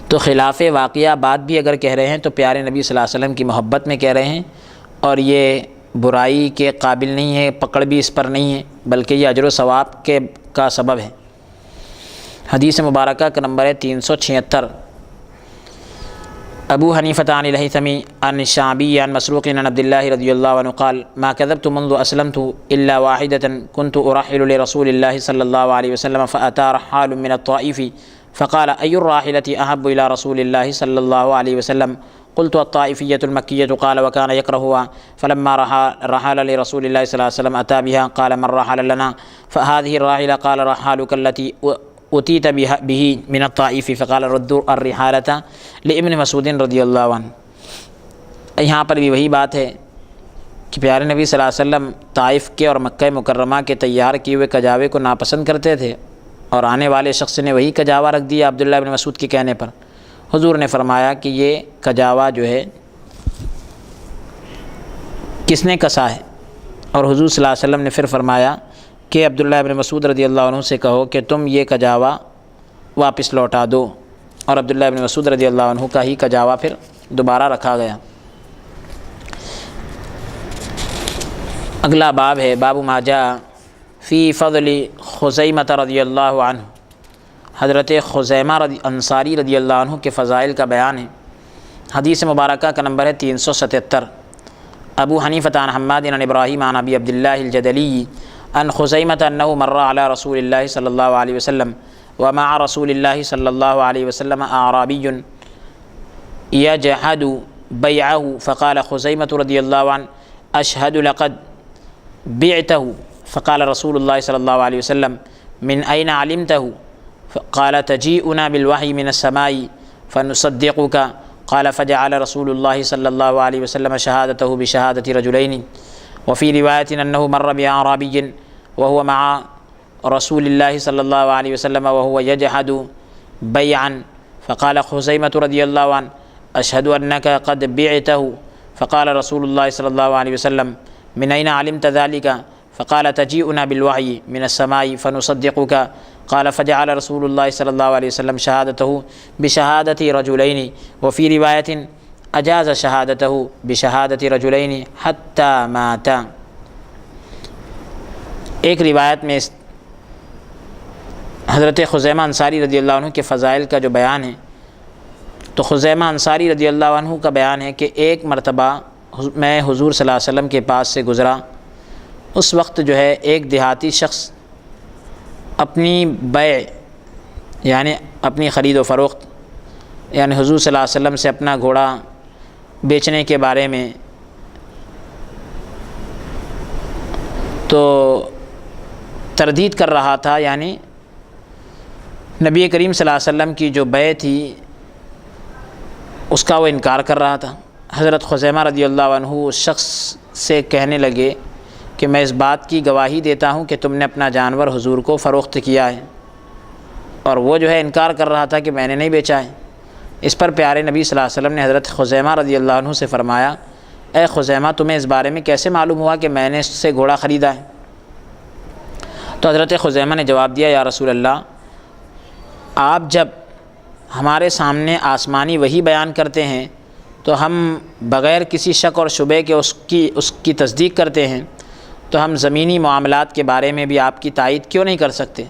S1: تو خلاف واقعہ بات بھی اگر کہہ رہے ہیں تو پیارے نبی صلی اللہ علیہ وسلم کی محبت میں کہہ رہے ہیں، اور یہ برائی کے قابل نہیں ہے، پکڑ بھی اس پر نہیں ہے، بلکہ یہ اجر و ثواب کا سبب ہے۔ حدیث مبارکہ کا نمبر ہے 376۔ ابو حنیفہ عن الہیثمی عن الشعبی عن مسروق عن عبداللہ رضی اللہ عنہ قال ما كذبت منذ اسلمت الا واحدة كنت ارحل لرسول الله صلی اللہ علیہ وسلم فاتى رحال من الطائف فقال أي الراحلة أحب إلى رسول الله صلى الله عليه وسلم قلت الطائفية المكية قال وكان يكرهها فلما رحل لرسول الله صلى الله عليه وسلم أتى بها قال من رحل لنا فهذه الراحلة قال رحالك التي أتيت به من الطائف فقال ردوا الرحالة لابن مسعود رضی اللہ عنہ۔ یہاں پر بھی وہی بات ہے کہ پیارے نبی صلی اللہ علیہ وسلم طائف کے اور مکہ مکرمہ کے تیار کیے ہوئے کجاوے کو ناپسند کرتے تھے، اور آنے والے شخص نے وہی کجاوا رکھ دیا عبداللہ بن مسعود کے کہنے پر۔ حضور نے فرمایا کہ یہ کجاوا جو ہے کس نے کسا ہے؟ اور حضور صلی اللہ علیہ وسلم نے پھر فرمایا کہ عبداللہ بن مسعود رضی اللہ عنہ سے کہو کہ تم یہ کجاوا واپس لوٹا دو، اور عبداللہ بن مسعود رضی اللہ عنہ کا ہی کجاوا پھر دوبارہ رکھا گیا۔ اگلا باب ہے باب ما جاء فی فضل خزیمہ رضی اللہ عنہ۔ حضرت خزیمہ انصاری رضی اللہ عنہ کے فضائل کا بیان ہے۔ حدیث مبارکہ کا نمبر ہے 377۔ ابو حنیفہ عن حماد عن ابراہیم عن ابی عبداللہ الجدلی عن خزیمہ انہ مر علی رسول اللہ صلی اللہ علیہ وسلم ومع رسول اللہ صلی اللہ علیہ وسلم اعرابی یجحد بیعہ فقال خزیمہ رضی اللہ عنہ اشہد لقد بعتہ فقال رسول اللہ صلی اللہ علیہ وسلم من این علمتہ قال تجیئنا بالوحی من السماء فنصدقک قال فجعل رسول اللہ صلی اللہ علیہ وسلم شہادتہ بشہادت رجلین وفی روایت انہ مر باعرابی وهو مع رسول اللہ صلی اللہ علیہ وسلم وهو یجحد بیعا فقال خزیمہ رضی اللہ عنہ اشہد انک قد بعتہ فقال رسول اللہ صلی اللہ علیہ وسلم من این علمت ذلك فقال تجیئنا بالوحی من السماء فنصدقک قال فجعل رسول اللہ صلی اللہ علیہ وسلم شہادتہ بشہادت رجلین وفی روایت اجاز شہادتہ بشہادت رجلین حتی مات۔ ایک روایت میں حضرت خزیمہ انصاری رضی اللہ عنہ کے فضائل کا جو بیان ہے، تو خزیمہ انصاری رضی اللہ عنہ کا بیان ہے کہ ایک مرتبہ میں حضور صلی اللہ علیہ وسلم کے پاس سے گزرا، اس وقت جو ہے ایک دیہاتی شخص اپنی بیع یعنی اپنی خرید و فروخت یعنی حضور صلی اللہ علیہ وسلم سے اپنا گھوڑا بیچنے کے بارے میں تو تردید کر رہا تھا، یعنی نبی کریم صلی اللہ علیہ وسلم کی جو بیع تھی اس کا وہ انکار کر رہا تھا۔ حضرت خزیمہ رضی اللہ عنہ اس شخص سے کہنے لگے کہ میں اس بات کی گواہی دیتا ہوں کہ تم نے اپنا جانور حضور کو فروخت کیا ہے، اور وہ جو ہے انکار کر رہا تھا کہ میں نے نہیں بیچا ہے۔ اس پر پیارے نبی صلی اللہ علیہ وسلم نے حضرت خزیمہ رضی اللہ عنہ سے فرمایا اے خزیمہ تمہیں اس بارے میں کیسے معلوم ہوا کہ میں نے اس سے گھوڑا خریدا ہے؟ تو حضرت خزیمہ نے جواب دیا یا رسول اللہ، آپ جب ہمارے سامنے آسمانی وحی بیان کرتے ہیں تو ہم بغیر کسی شک اور شبے کے اس کی تصدیق کرتے ہیں، تو ہم زمینی معاملات کے بارے میں بھی آپ کی تائید کیوں نہیں کر سکتے؟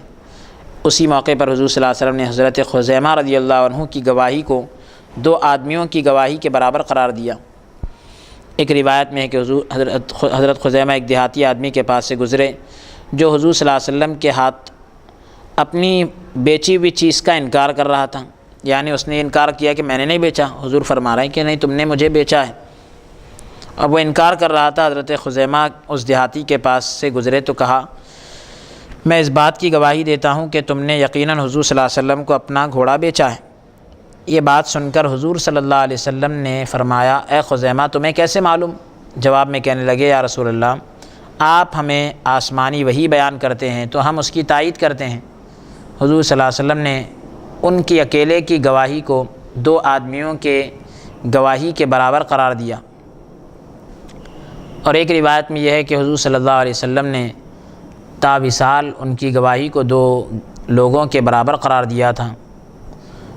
S1: اسی موقع پر حضور صلی اللہ علیہ وسلم نے حضرت خزیمہ رضی اللہ عنہ کی گواہی کو دو آدمیوں کی گواہی کے برابر قرار دیا۔ ایک روایت میں ہے کہ حضرت خزیمہ ایک دیہاتی آدمی کے پاس سے گزرے جو حضور صلی اللہ علیہ وسلم کے ہاتھ اپنی بیچی ہوئی چیز کا انکار کر رہا تھا، یعنی اس نے انکار کیا کہ میں نے نہیں بیچا۔ حضور فرما رہے ہیں کہ نہیں تم نے مجھے بیچا ہے۔ اب وہ انکار کر رہا تھا، حضرت خزیمہ اس دیہاتی کے پاس سے گزرے تو کہا میں اس بات کی گواہی دیتا ہوں کہ تم نے یقیناً حضور صلی اللہ علیہ وسلم کو اپنا گھوڑا بیچا ہے۔ یہ بات سن کر حضور صلی اللہ علیہ وسلم نے فرمایا اے خزیمہ تمہیں کیسے معلوم؟ جواب میں کہنے لگے یا رسول اللہ، آپ ہمیں آسمانی وحی بیان کرتے ہیں تو ہم اس کی تائید کرتے ہیں۔ حضور صلی اللہ علیہ وسلم نے ان کی اکیلے کی گواہی کو دو آدمیوں کے گواہی کے برابر قرار دیا۔ اور ایک روایت میں یہ ہے کہ حضور صلی اللہ علیہ وسلم نے تا وصال ان کی گواہی کو دو لوگوں کے برابر قرار دیا تھا۔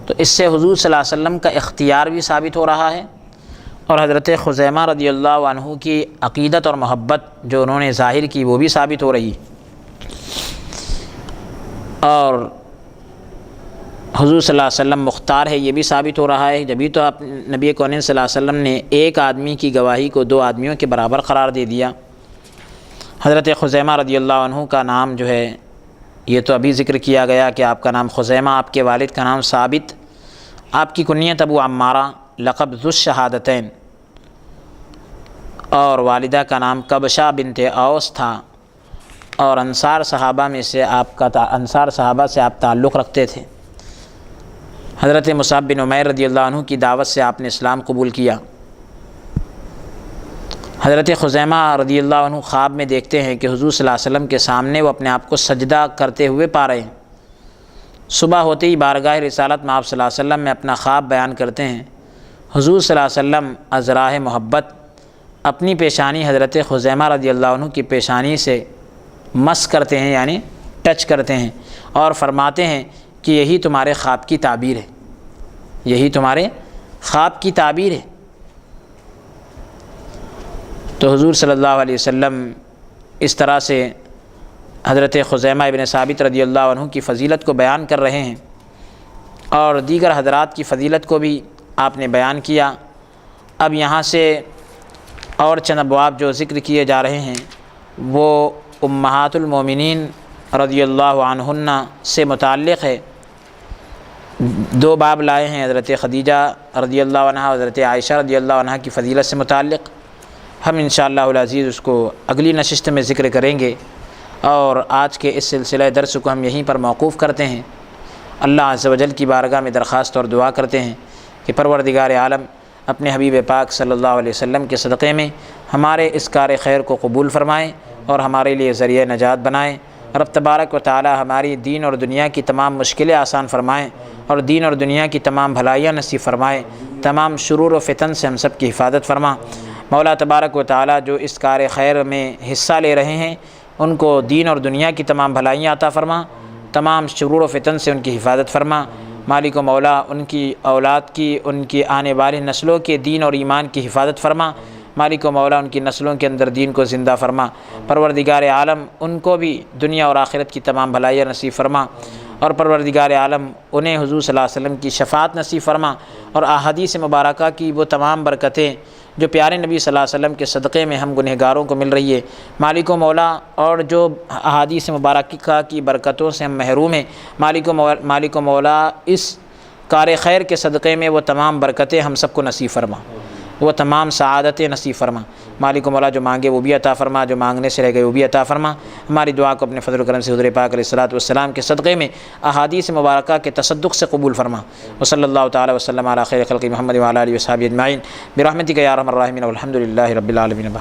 S1: تو اس سے حضور صلی اللہ علیہ وسلم کا اختیار بھی ثابت ہو رہا ہے، اور حضرت خزیمہ رضی اللہ عنہ کی عقیدت اور محبت جو انہوں نے ظاہر کی وہ بھی ثابت ہو رہی۔ اور حضور صلی اللہ علیہ وسلم مختار ہے یہ بھی ثابت ہو رہا ہے، جبھی تو آپ نبی کون صلی اللہ علیہ وسلم نے ایک آدمی کی گواہی کو دو آدمیوں کے برابر قرار دے دیا۔ حضرت خزیمہ رضی اللہ عنہ کا نام جو ہے یہ تو ابھی ذکر کیا گیا کہ آپ کا نام خزیمہ، آپ کے والد کا نام ثابت، آپ کی کنیت ابو عمارہ لقب ذو الشہادتین، اور والدہ کا نام کبشہ بنت اوس تھا، اور انصار صحابہ میں سے انصار صحابہ سے آپ تعلق رکھتے تھے۔ حضرت مصعب بن عمیر رضی اللہ عنہ کی دعوت سے آپ نے اسلام قبول کیا۔ حضرت خزیمہ رضی اللہ عنہ خواب میں دیکھتے ہیں کہ حضور صلی اللہ علیہ وسلم کے سامنے وہ اپنے آپ کو سجدہ کرتے ہوئے پا رہے ہیں۔ صبح ہوتے ہی بارگاہ رسالت میں آپ صلی اللہ علیہ وسلم میں اپنا خواب بیان کرتے ہیں۔ حضور صلی اللہ علیہ وسلم از راہ محبت اپنی پیشانی حضرت خزیمہ رضی اللہ عنہ کی پیشانی سے مس کرتے ہیں، یعنی ٹچ کرتے ہیں، اور فرماتے ہیں کہ یہی تمہارے خواب کی تعبیر ہے، یہی تمہارے خواب کی تعبیر ہے۔ تو حضور صلی اللہ علیہ وسلم اس طرح سے حضرت خزیمہ ابن ثابت رضی اللہ عنہ کی فضیلت کو بیان کر رہے ہیں، اور دیگر حضرات کی فضیلت کو بھی آپ نے بیان کیا۔ اب یہاں سے اور چند ابواب جو ذکر کیے جا رہے ہیں وہ امہات المومنین رضی اللہ عنہن سے متعلق ہے۔ دو باب لائے ہیں حضرت خدیجہ رضی اللہ عنہ، حضرت عائشہ رضی اللہ عنہ کی فضیلت سے متعلق۔ ہم انشاءاللہ العزیز اس کو اگلی نشست میں ذکر کریں گے، اور آج کے اس سلسلہ درس کو ہم یہیں پر موقوف کرتے ہیں۔ اللہ عز و جل کی بارگاہ میں درخواست اور دعا کرتے ہیں کہ پروردگار عالم اپنے حبیب پاک صلی اللہ علیہ وسلم کے صدقے میں ہمارے اس کار خیر کو قبول فرمائیں اور ہمارے لیے ذریعہ نجات بنائیں۔ رب تبارک و تعالی ہماری دین اور دنیا کی تمام مشکلیں آسان فرمائیں، اور دین اور دنیا کی تمام بھلائیاں نصیب فرمائیں۔ تمام شرور و فتن سے ہم سب کی حفاظت فرما۔ مولا تبارک و تعالی جو اس کار خیر میں حصہ لے رہے ہیں ان کو دین اور دنیا کی تمام بھلائیاں عطا فرما، تمام شرور و فتن سے ان کی حفاظت فرما۔ مالک و مولا ان کی اولاد کی، ان کی آنے والی نسلوں کے دین اور ایمان کی حفاظت فرما۔ مالک و مولا ان کی نسلوں کے اندر دین کو زندہ فرما۔ پروردگار عالم ان کو بھی دنیا اور آخرت کی تمام بھلائیاں نصیب فرما، اور پروردگار عالم انہیں حضور صلی اللہ علیہ وسلم کی شفاعت نصیب فرما، اور احادیث مبارکہ کی وہ تمام برکتیں جو پیارے نبی صلی اللہ علیہ وسلم کے صدقے میں ہم گنہگاروں کو مل رہی ہے، مالک و مولا، اور جو احادیث مبارکہ کی برکتوں سے ہم محروم ہیں، مالک و مولا اس کار خیر کے صدقے میں وہ تمام برکتیں ہم سب کو نصیب فرما، وہ تمام سعادتیں نصیب فرما۔ مالک و مولا جو مانگے وہ بھی عطا فرما، جو مانگنے سے رہ گئے وہ بھی عطا فرما۔ ہماری دعا کو اپنے فضل و کرم سے حضور پاک علیہ الصلوۃ والسلام کے صدقے میں احادیث مبارکہ کے تصدق سے قبول فرما۔ وصلی اللہ تعالی وسلم علی خیر خلق محمد وعلی آلہ وصحبہ اجمعین برحمتک یا ارحم الراحمین والحمد للہ رب العالمین۔